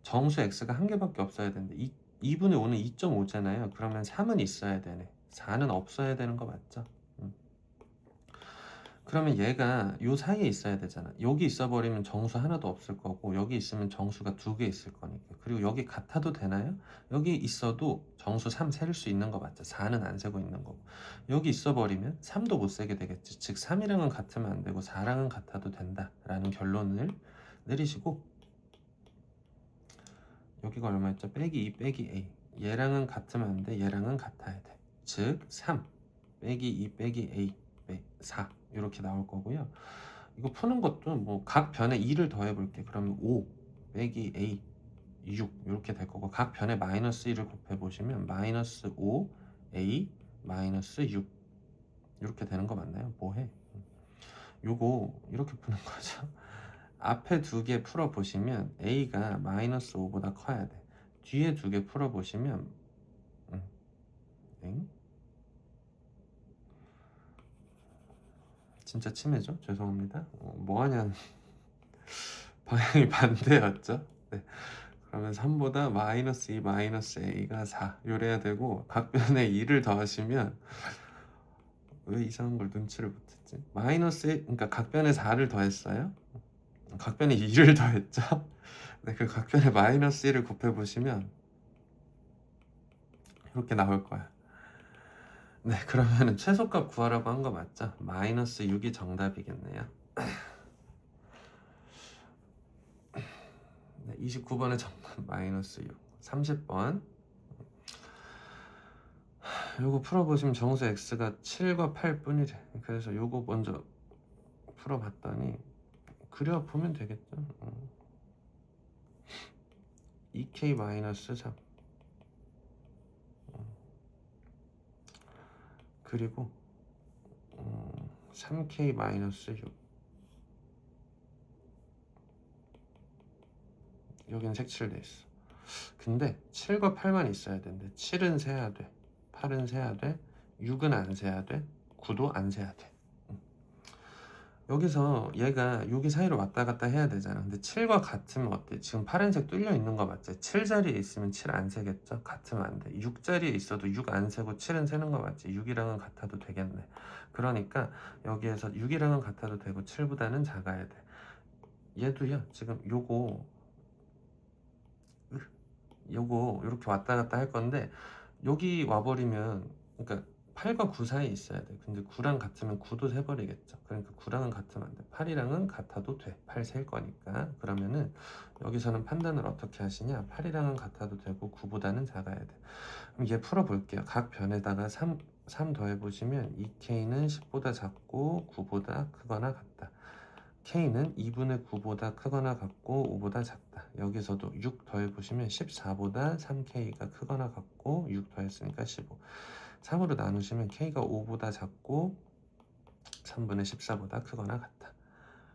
정수 x가 한 개밖에 없어야 되는데 2분의 5는 2.5잖아요. 그러면 3은 있어야 되네. 4는 없어야 되는 거 맞죠? 그러면 얘가 요 사이에 있어야 되잖아. 여기 있어버리면 정수 하나도 없을 거고 여기 있으면 정수가 2개 있을 거니까. 그리고 여기 같아도 되나요? 여기 있어도 정수 3 셀 수 있는 거 맞죠? 4는 안 세고 있는 거고. 여기 있어버리면 3도 못 세게 되겠지. 즉 3이랑은 같으면 안 되고 4랑은 같아도 된다 라는 결론을 내리시고 여기가 얼마였죠? 빼기 2 빼기 a. 얘랑은 같으면 안 돼. 얘랑은 같아야 돼. 즉 3 빼기 2 빼기 a 4 이렇게 나올 거고요. 이거 푸는 것도 뭐 각 변에 2를 더해 볼게. 그러면 5 빼기 a 6 이렇게 될 거고 각 변에 마이너스 1을 곱해 보시면 마이너스 5 a 마이너스 6 이렇게 되는 거 맞나요? 뭐해? 요거 이렇게 푸는 거죠. 앞에 두 개 풀어 보시면 a가 마이너스 5보다 커야 돼. 뒤에 두 개 풀어 보시면 진짜 침해죠? 죄송합니다. 뭐하냐는 방향이 반대였죠? 네. 그러면 3보다 마이너스 2 마이너스 a가 4 요래야 되고 각변에 2를 더하시면 왜 이상한 걸 눈치를 못했지? 마이너스 1, 그러니까 각변에 4를 더했어요. 각변에 2를 더했죠. 네, 그 각변에 마이너스 1을 곱해보시면 이렇게 나올 거야. 네, 그러면은 최소값 구하라고 한 거 맞죠? 마이너스 6이 정답이겠네요. 네, 29번의 정답 마이너스 6. 30번 요거 풀어보시면 정수 x가 7과 8 뿐이래. 그래서 요거 먼저 풀어봤더니 그려보면 되겠죠. 2k 마이너스 3 그리고 3k 마이너스 6 여기는 색칠돼 있어. 근데 7과 8만 있어야 되는데 7은 세야 돼, 8은 세야 돼, 6은 안 세야 돼, 9도 안 세야 돼. 여기서 얘가 여기 사이로 왔다 갔다 해야 되잖아. 근데 7과 같으면 어때? 지금 파란색 뚫려 있는 거 맞지? 7 자리에 있으면 7 안 세겠죠? 같으면 안 돼. 6 자리에 있어도 6 안 세고 7은 세는 거 맞지? 6이랑은 같아도 되겠네. 그러니까 여기에서 6이랑은 같아도 되고 7보다는 작아야 돼. 얘도요. 지금 요거 이렇게 왔다 갔다 할 건데 여기 와버리면 그러니까 8과 9 사이에 있어야 돼. 근데 9랑 같으면 9도 세버리겠죠. 그러니까 9랑은 같으면 안 돼. 8이랑은 같아도 돼. 8 셀 거니까. 그러면은 여기서는 판단을 어떻게 하시냐? 8이랑은 같아도 되고 9보다는 작아야 돼. 그럼 얘 풀어볼게요. 각 변에다가 3 더해보시면 2k는 10보다 작고 9보다 크거나 같다. k는 2분의 9보다 크거나 같고 5보다 작다. 여기서도 6 더해보시면 14보다 3k가 크거나 같고 6 더했으니까 15. 3으로 나누시면 k가 5보다 작고 3분의 14보다 크거나 같다.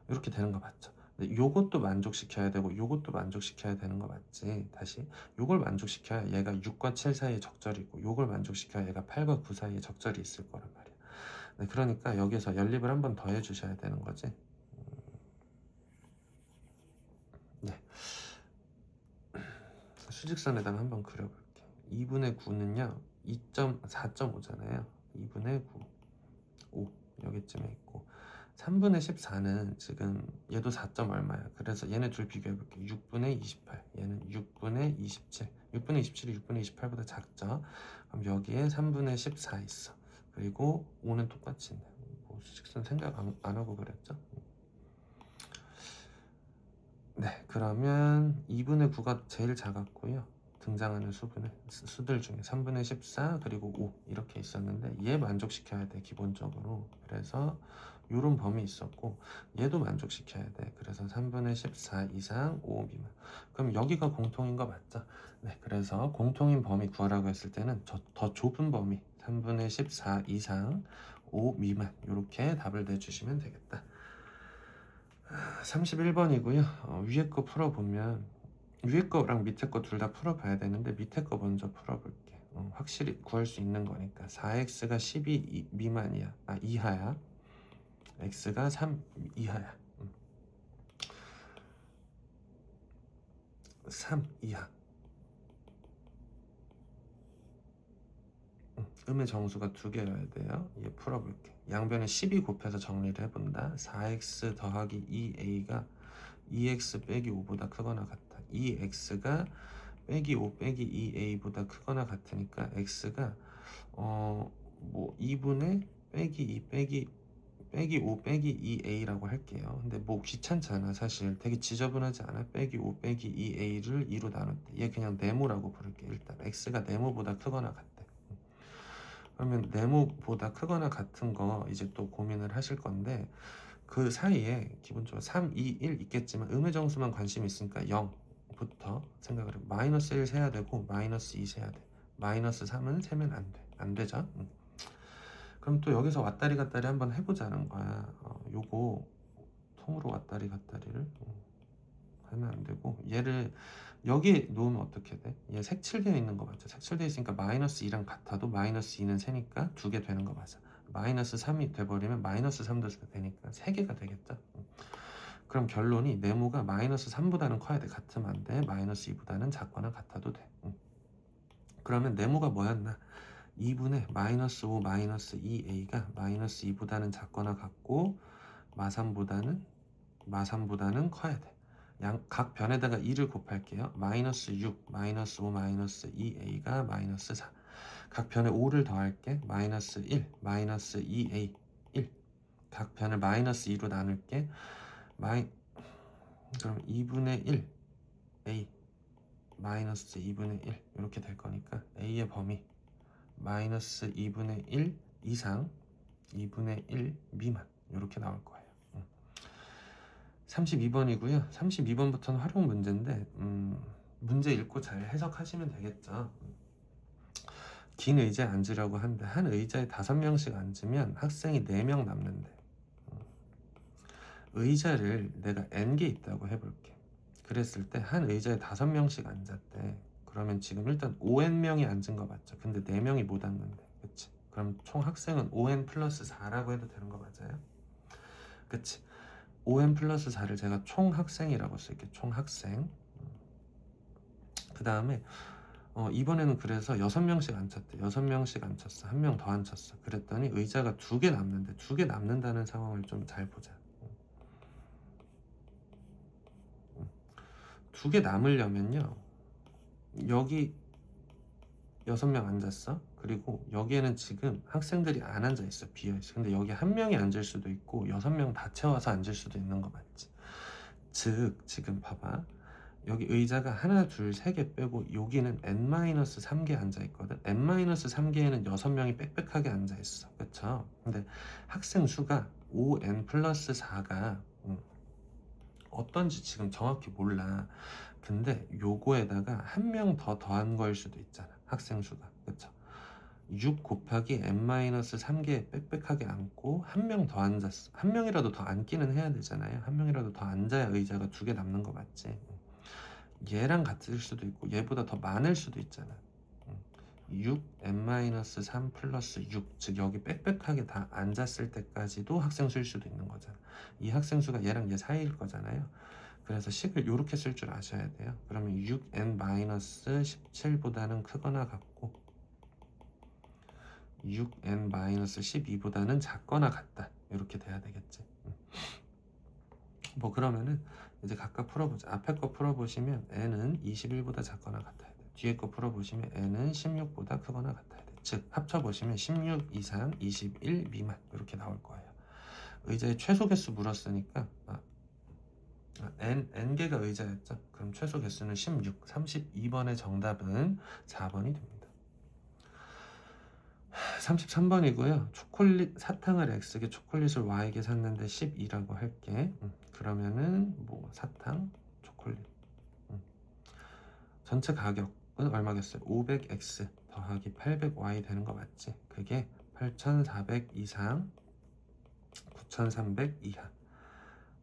이렇게 되는 거 맞죠? 근데 요것도 만족시켜야 되고 요것도 만족시켜야 되는 거 맞지? 다시 요걸 만족시켜야 얘가 6과 7 사이에 적절이고 요걸 만족시켜야 얘가 8과 9 사이에 적절히 있을 거란 말이야. 네, 그러니까 여기서 연립을 한번 더 해주셔야 되는 거지. 네. 수직선에다가 한번 그려볼게. 2분의 9는요 4.5잖아요 2분의 9 5 여기쯤에 있고 3분의 14는 지금 얘도 4점 얼마야. 그래서 얘네 둘 비교해볼게. 6분의 28, 얘는 6분의 27. 6분의 27이 6분의 28보다 작죠. 그럼 여기에 3분의 14 있어. 그리고 5는 똑같이 있네. 뭐 수직선 생각 안 하고 그랬죠? 네, 그러면 2분의 9가 제일 작았고요. 등장하는 수들 중에 3분의 14 그리고 5 이렇게 있었는데 얘 만족시켜야 돼 기본적으로. 그래서 요런 범위 있었고 얘도 만족시켜야 돼. 그래서 3분의 14 이상 5 미만. 그럼 여기가 공통인 거 맞죠? 네, 그래서 공통인 범위 구하라고 했을 때는 더 좁은 범위 3분의 14 이상 5 미만 이렇게 답을 내주시면 되겠다. 31번이고요. 위에 거 풀어보면 위에 거랑 밑에 거 둘 다 풀어봐야 되는데 밑에 거 먼저 풀어볼게. 확실히 구할 수 있는 거니까. 4x가 12 미만이야. 이하야. x가 3 이하야. 3 이하. 음의 정수가 2개여야 돼요. 얘 풀어볼게. 양변에 12 곱해서 정리를 해본다. 4x 더하기 2a가 2x 빼기 5보다 크거나 같다. 2x가 빼기 5 빼기 2a보다 크거나 같으니까 x가 뭐 2분의 빼기 2 빼기 5 빼기 2a라고 할게요. 근데 뭐 귀찮잖아. 사실 되게 지저분하지 않아? 빼기 5 빼기 2a를 2로 나눴대. 얘 그냥 네모라고 부를게. 일단 x가 네모보다 크거나 같대. 그러면 네모보다 크거나 같은 거 이제 또 고민을 하실 건데 그 사이에 기본적으로 3, 2, 1 있겠지만 음의 정수만 관심이 있으니까 0부터 생각을 해. 마이너스 1 세야 되고 마이너스 2 세야 돼. 마이너스 3은 세면 안 돼. 안 되죠? 그럼 또 여기서 왔다리 갔다리 한번 해보자는 거야. 요거 통으로 왔다리 갔다리를 하면 안 되고 얘를 여기 놓으면 어떻게 돼? 얘 색칠되어 있는 거 맞죠? 색칠되어 있으니까 마이너스 2랑 같아도 마이너스 2는 세니까 2개 되는 거 맞아. 마이너스 3이 돼버리면 마이너스 3도 되니까 3개가 되겠죠? 그럼 결론이 네모가 마이너스 3보다는 커야 돼. 같으면 안 돼. 마이너스 2보다는 작거나 같아도 돼. 그러면 네모가 뭐였나? 2분의 마이너스 5 마이너스 2a가 마이너스 2보다는 작거나 같고 마3보다는 커야 돼. 각 변에다가 2를 곱할게요. 마이너스 6 마이너스 5 마이너스 2a가 마이너스 4. 각 변에 5를 더할게. 마이너스 1 마이너스 2a 1. 각 변을 마이너스 2로 나눌게. 그럼 2분의 1 a 마이너스 2분의 1 이렇게 될 거니까 a의 범위 마이너스 2분의 1 이상 2분의 1 미만 이렇게 나올 거예요. 32번이고요. 32번부터는 활용 문제인데 문제 읽고 잘 해석하시면 되겠죠. 긴 의자에 앉으려고 하는데 한 의자에 5명씩 앉으면 학생이 4명 남는데 의자를 내가 N개 있다고 해볼게. 그랬을 때 한 의자에 5명씩 앉았대. 그러면 지금 일단 5N명이 앉은 거 맞죠? 근데 4명이 못 앉는데 그치? 그럼 총 학생은 5N 플러스 4라고 해도 되는 거 맞아요? 그치? 5N 플러스 4를 제가 총 학생이라고 쓸게. 총 학생. 그 다음에 이번에는 그래서 6명씩 앉혔대. 6명씩 앉혔어. 1명 더 앉혔어. 그랬더니 의자가 2개 남는데 2개 남는다는 상황을 좀 잘 보자. 2개 남으려면요, 여기 6명 앉았어. 그리고 여기에는 지금 학생들이 안 앉아있어. 비어있어. 근데 여기 1명이 앉을 수도 있고 6명 다 채워서 앉을 수도 있는 거 맞지? 즉 지금 봐봐. 여기 의자가 하나, 둘, 세 개 빼고 여기는 n-3개 앉아있거든. n-3개에는 6명이 빽빽하게 앉아있어. 그쵸? 근데 학생 수가 5n 플러스 4가 어떤지 지금 정확히 몰라. 근데 요거에다가 1명 더 더한 거일 수도 있잖아. 학생 수가. 그쵸? 6 곱하기 n-3개 빽빽하게 앉고 1명 더 앉았어. 1명이라도 더 앉기는 해야 되잖아요. 1명이라도 더 앉아야 의자가 2개 남는 거 맞지? 얘랑 같을 수도 있고 얘보다 더 많을 수도 있잖아. 6 n-3 플러스 6, 즉 여기 빽빽하게 다 앉았을 때까지도 학생 수일 수도 있는 거잖아. 이 학생 수가 얘랑 얘 사이일 거잖아요. 그래서 식을 이렇게 쓸 줄 아셔야 돼요. 그러면 6n-17보다는 크거나 같고 6n-12보다는 작거나 같다. 이렇게 돼야 되겠지. 뭐 그러면은 이제 각각 풀어보자. 앞에 거 풀어보시면 n은 21보다 작거나 같아야 돼. 뒤에 거 풀어보시면 n은 16보다 크거나 같아야 돼. 즉 합쳐보시면 16 이상 21 미만 이렇게 나올 거예요. 의자의 최소 개수 물었으니까 n개가 의자였죠. 그럼 최소 개수는 16, 32번의 정답은 4번이 됩니다. 33번이고요. 초콜릿 사탕을 X개, 초콜릿을 Y개 샀는데 12라고 할게. 그러면은 뭐 사탕, 초콜릿. 전체 가격은 얼마겠어요? 500X 더하기 800Y 되는 거 맞지? 그게 8,400 이상, 9,300 이하.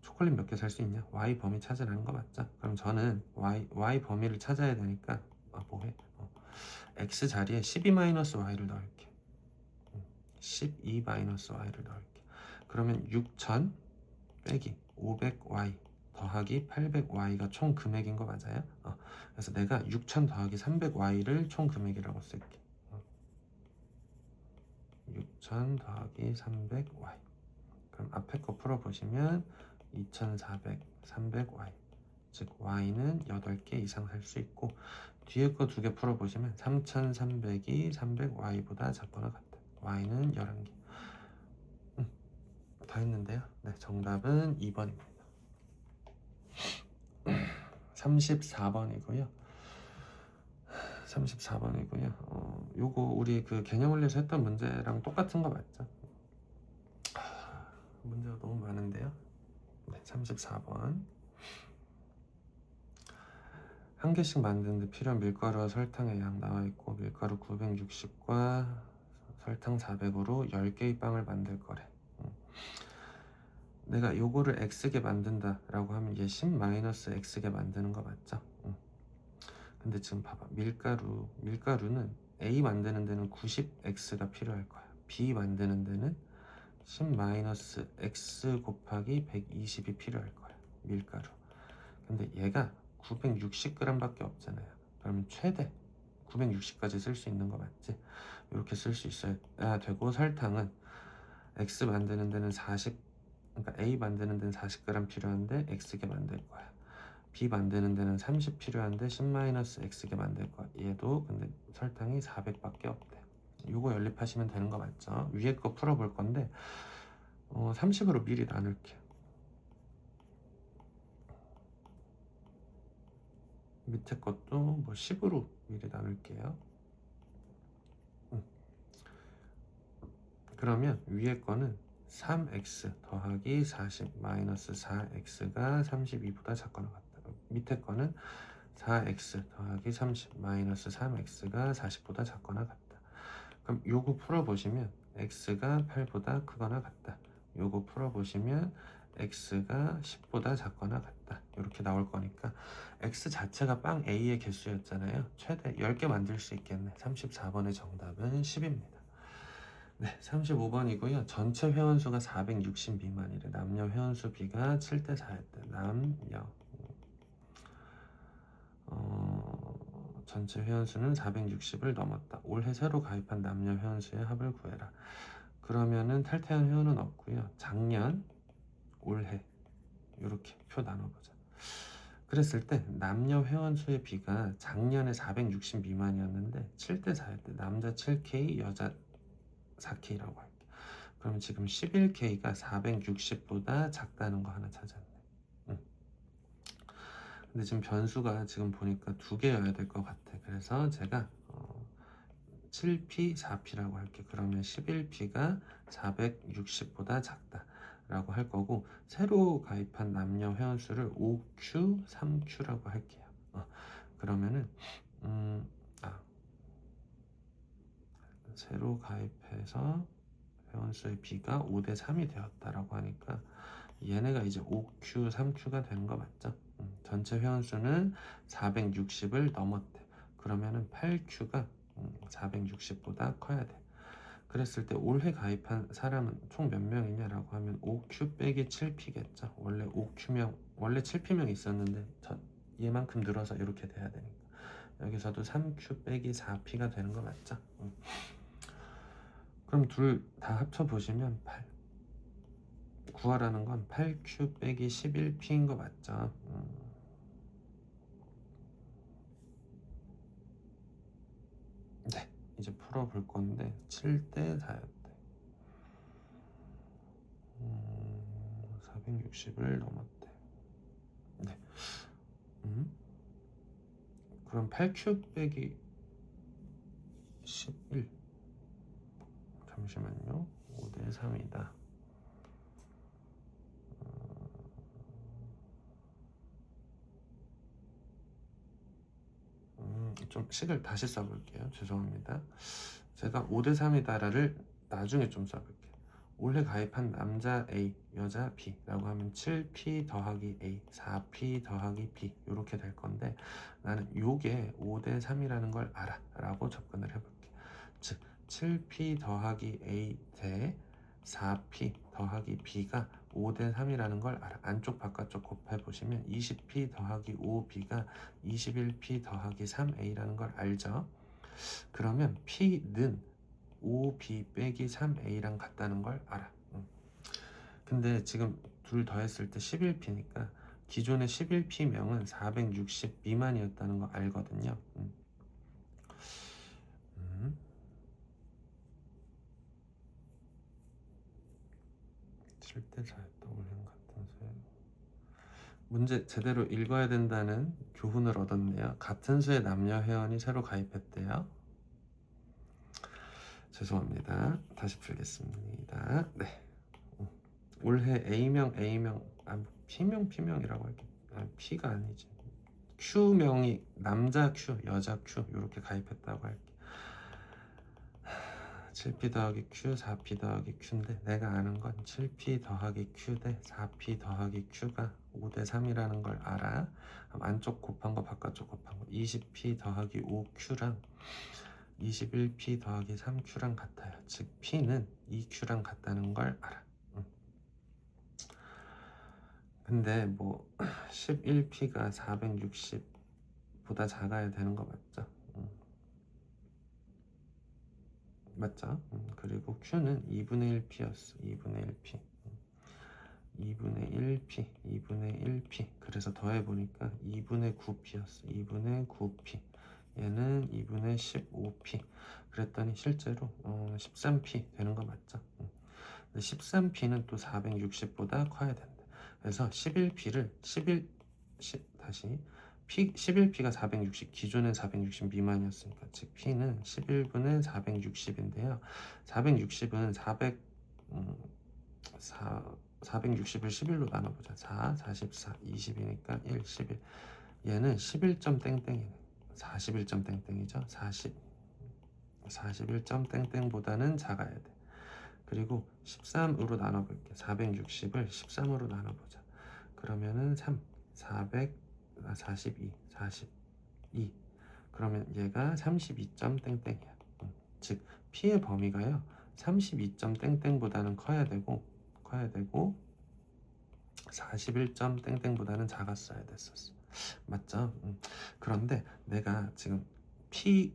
초콜릿 몇 개 살 수 있냐? Y 범위 찾으라는 거 맞죠? 그럼 저는 Y 범위를 찾아야 되니까 뭐해? X 자리에 12-Y를 넣을게. 12-Y를 넣을게. 그러면 6,000 빼기 500Y 더하기 800Y가 총 금액인 거 맞아요? 그래서 내가 6,000 더하기 300Y를 총 금액이라고 쓸게. 6,000 더하기 300Y. 그럼 앞에 거 풀어보시면 2,400, 300Y. 즉 Y는 8개 이상 살 수 있고, 뒤에 거 2개 풀어보시면 3,300이 300Y보다 작거나 같다. Y는 11개. 다 했는데요. 네, 정답은 2번입니다. 34번이고요. 요거 우리 그 개념 원리에서 했던 문제랑 똑같은 거 맞죠? 문제가 너무 많은데요. 네, 34번. 한 개씩 만드는데 필요한 밀가루와 설탕의 양 나와 있고, 밀가루 960과 설탕 400으로 10개의 빵을 만들 거래. 내가 요거를 X개 만든다 라고 하면 얘 10-X개 만드는 거 맞죠? 근데 지금 봐봐. 밀가루는 A 만드는 데는 90X가 필요할 거야. B 만드는 데는 10-X 곱하기 120이 필요할 거야. 밀가루. 근데 얘가 960g 밖에 없잖아요. 그러면 최대 960까지 쓸 수 있는 거 맞지? 이렇게 쓸 수 있어야 되고, 설탕은 X 만드는 데는 40, 그러니까 A 만드는 데는 40g 필요한데 X개 만들 거야. B 만드는 데는 30 필요한데 10-X개 만들 거야. 얘도 근데 설탕이 400밖에 없대. 요거 연립하시면 되는 거 맞죠? 위에 거 풀어볼 건데 30으로 미리 나눌게요. 밑에 것도 뭐 10으로 미리 나눌게요. 그러면 위에 거는 3x 더하기 40 마이너스 4x가 32보다 작거나 같다. 밑에 거는 4x 더하기 30 마이너스 3x가 40보다 작거나 같다. 그럼 요거 풀어보시면 x가 8보다 크거나 같다. 요거 풀어보시면 x가 10보다 작거나 같다. 이렇게 나올 거니까 x 자체가 빵 A의 개수였잖아요. 최대 10개 만들 수 있겠네. 34번의 정답은 10입니다. 네, 35번이고요. 전체 회원수가 460 미만이래. 남녀 회원수 비가 7대 4였대. 남녀 전체 회원수는 460을 넘었다. 올해 새로 가입한 남녀 회원수의 합을 구해라. 그러면은 탈퇴한 회원은 없고요. 작년, 올해 이렇게 표 나눠보자. 그랬을 때 남녀 회원수의 비가 작년에 460 미만이었는데 7대 4였대. 남자 7K, 여자 4K라고 할게. 그러면 지금 11K가 460보다 작다는 거 하나 찾았네. 근데 지금 변수가 지금 보니까 2개여야 될 것 같아. 그래서 제가 7P, 4P라고 할게. 그러면 11P가 460보다 작다 라고 할 거고, 새로 가입한 남녀 회원수를 5Q, 3Q라고 할게요. 그러면은 새로 가입해서 회원수의 B가 5대 3이 되었다라고 하니까 얘네가 이제 5Q, 3Q가 되는 거 맞죠? 전체 회원수는 460을 넘었대. 그러면은 8Q가 460보다 커야 돼. 그랬을 때 올해 가입한 사람은 총 몇 명이냐라고 하면 5Q 빼기 7P겠죠. 원래 5Q명, 원래 7P명 있었는데 얘만큼 늘어서 이렇게 돼야 되니까 여기서도 3Q 빼기 4P가 되는 거 맞죠? 그럼 둘 다 합쳐보시면 8. 구하라는 건 8Q 빼기 11P인 거 맞죠? 네, 이제 풀어볼 건데 7대 4였대. 460을 넘었대. 네. 그럼 8Q 빼기 11. 잠시만요. 5대 3이다. 좀 식을 다시 써볼게요. 죄송합니다. 제가 5대 3이다를 나중에 좀 써볼게요. 올해 가입한 남자 A, 여자 B라고 하면 7P 더하기 A, 4P 더하기 B 이렇게 될 건데 나는 요게 5대 3이라는 걸 알아 라고 접근을 해볼게. 즉 7P 더하기 A 대 4P 더하기 B가 5대 3이라는 걸 알아. 안쪽 바깥쪽 곱해보시면 20P 더하기 5B가 21P 더하기 3A라는 걸 알죠? 그러면 P는 5B 빼기 3A랑 같다는 걸 알아. 근데 지금 둘 더했을 때 11P니까 기존의 11P명은 460 미만이었다는 거 알거든요. 7대 4였다. 올해는 같은 수에. 문제 제대로 읽어야 된다는 교훈을 얻었네요. 같은 수의 남녀 회원이 새로 가입했대요. 죄송합니다. 다시 풀겠습니다. 네. 올해 A명, P명이라고 할게. P가 아니지. Q명이 남자 Q, 여자 Q 이렇게 가입했다고 할게. 7P 더하기 Q, 4P 더하기 Q인데 내가 아는 건 7P 더하기 Q 대 4P 더하기 Q가 5대 3이라는 걸 알아. 안쪽 곱한 거 바깥쪽 곱한 거 20P 더하기 5Q랑 21P 더하기 3Q랑 같아요. 즉 P는 2Q랑 같다는 걸 알아. 근데 뭐 11P가 460보다 작아야 되는 거 맞죠? 맞죠? 그리고 Q는 2분의 1P였어. 2분의 1P 2분의 1P 2분의 1P 그래서 더해보니까 2분의 9P였어. 2분의 9P 얘는 2분의 15P 그랬더니 실제로 13P 되는 거 맞죠? 근데 13P는 또 460보다 커야 된다. 그래서 11P를 11P가 460 기존엔 460 미만이었으니까 즉 P는 11분의 460인데요 460은 460을 11로 나눠보자. 4, 44, 20이니까 1, 11 얘는 11점 땡땡이네. 41점 땡땡이죠. 41점 땡땡보다는 작아야 돼. 그리고 13으로 나눠볼게. 460을 13으로 나눠보자. 그러면은 3, 42 그러면 얘가 32점 땡땡이야. 즉 P의 범위가요 32점 땡땡보다는 커야 되고 41점 땡땡보다는 작았어야 됐었어. 맞죠? 그런데 내가 지금 P의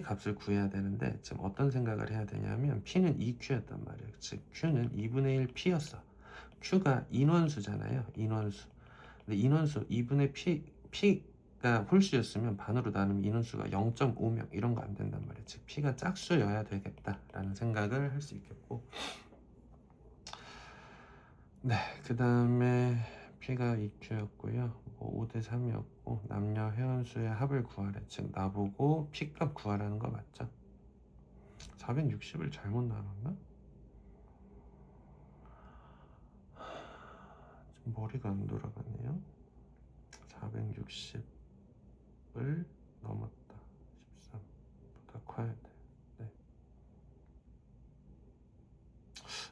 값을 구해야 되는데 지금 어떤 생각을 해야 되냐면 P는 2Q였단 말이에요. 즉 Q는 2분의 1P였어. Q가 인원수잖아요. 인원수. 근데 인원수 2분의 P가 홀수였으면 반으로 나누면 인원수가 0.5명 이런 거 안 된단 말이에요. 즉 P가 짝수여야 되겠다라는 생각을 할 수 있겠고 네, 그 다음에 P가 2Q였고요. 5대 3이었고 남녀 회원수의 합을 구하래. 즉 나보고 P값 구하라는 거 맞죠? 460을 잘못 나눴나? 좀 머리가 안 돌아가네요. 460을 넘었다. 13보다 커야 돼. 네.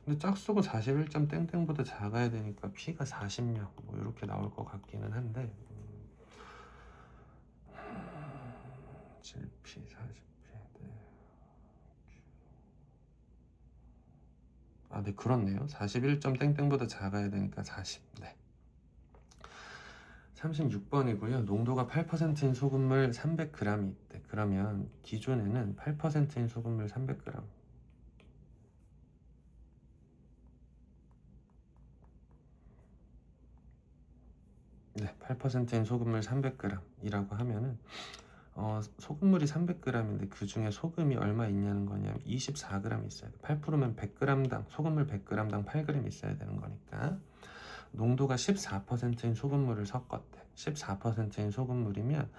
근데 짝수가 41점 땡땡보다 작아야 되니까 P가 40명 뭐 이렇게 나올 것 같기는 한데 7P 40P 네. 네 그렇네요. 41점 땡땡보다 작아야 되니까 40. 네. 36번이고요. 농도가 8%인 소금물 300g이 있대. 그러면 기존에는 8%인 소금물 300g 네, 8%인 소금물 300g 이라고 하면은 소금물이 300g인데 그중에 소금이 얼마 있냐는 거냐면 24g 있어야 돼. 8%면 100g당 소금물 100g당 8g 있어야 되는 거니까 농도가 14%인 소금물을 섞었대. 14%인 소금물이면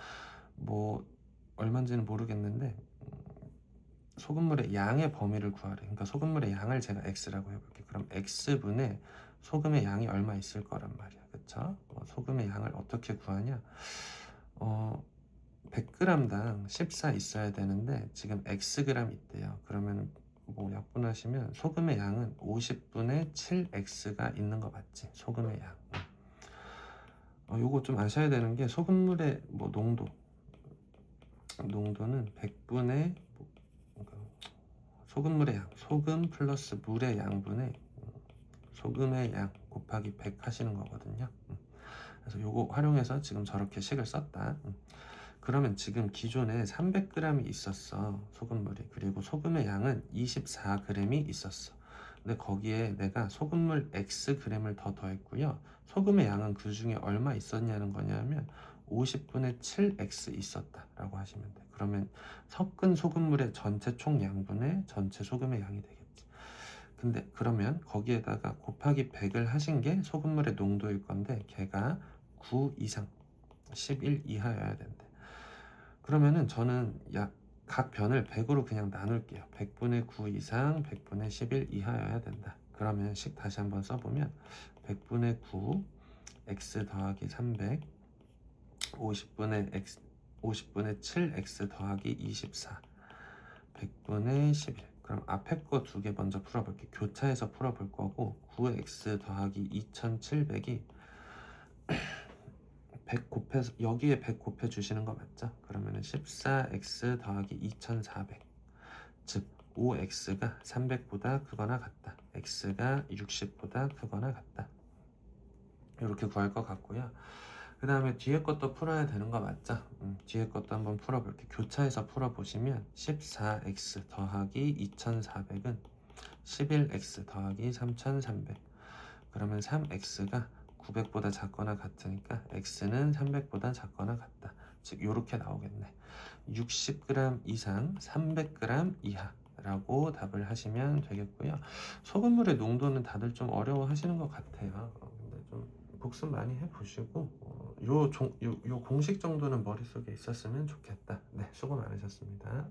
뭐 얼마인지는 모르겠는데 소금물의 양의 범위를 구하래. 그러니까 소금물의 양을 제가 x라고 해볼게. 그럼 x분의 소금의 양이 얼마 있을 거란 말이야. 그쵸? 소금의 양을 어떻게 구하냐? 100g당 14 있어야 되는데 지금 xg 있대요. 그러면 뭐 약분하시면 소금의 양은 50분의 7x가 있는 거 맞지? 소금의 양. 요거 좀 아셔야 되는 게 소금물의 뭐 농도는 100분의 소금물의 양, 소금 플러스 물의 양분의 소금의 양 곱하기 100 하시는 거거든요. 그래서 요거 활용해서 지금 저렇게 식을 썼다. 그러면 지금 기존에 300g이 있었어, 소금물이. 그리고 소금의 양은 24g이 있었어. 근데 거기에 내가 소금물 xg을 더 더했고요. 소금의 양은 그 중에 얼마 있었냐는 거냐면 50분의 7x 있었다 라고 하시면 돼. 그러면 섞은 소금물의 전체 총 양분의 전체 소금의 양이 되겠지. 근데 그러면 거기에다가 곱하기 100을 하신 게 소금물의 농도일 건데 걔가 9 이상 11 이하여야 된대. 그러면은 저는 각 변을 100으로 그냥 나눌게요. 100분의 9 이상 100분의 11 이하여야 된다. 그러면 식 다시 한번 써보면 100분의 9 x 더하기 300 50분의 7 x 더하기 24 100분의 11. 그럼 앞에 거 두 개 먼저 풀어볼게. 교차해서 풀어볼 거고 9x 더하기 2700이 100 곱해서 여기에 100 곱해 주시는 거 맞죠? 그러면은 14x 더하기 2400, 즉 5x가 300보다 크거나 같다, x가 60보다 크거나 같다. 이렇게 구할 것 같고요. 그 다음에 뒤에 것도 풀어야 되는 거 맞죠? 뒤에 것도 한번 풀어볼게. 교차해서 풀어보시면 14x 더하기 2400은 11x 더하기 3300. 그러면 3x가 900보다 작거나 같으니까 x는 300보다 작거나 같다. 즉 이렇게 나오겠네. 60g 이상 300g 이하 라고 답을 하시면 되겠고요. 소금물의 농도는 다들 좀 어려워 하시는 것 같아요. 근데 좀 복습 많이 해보시고 요 공식 정도는 머릿속에 있었으면 좋겠다. 네, 수고 많으셨습니다.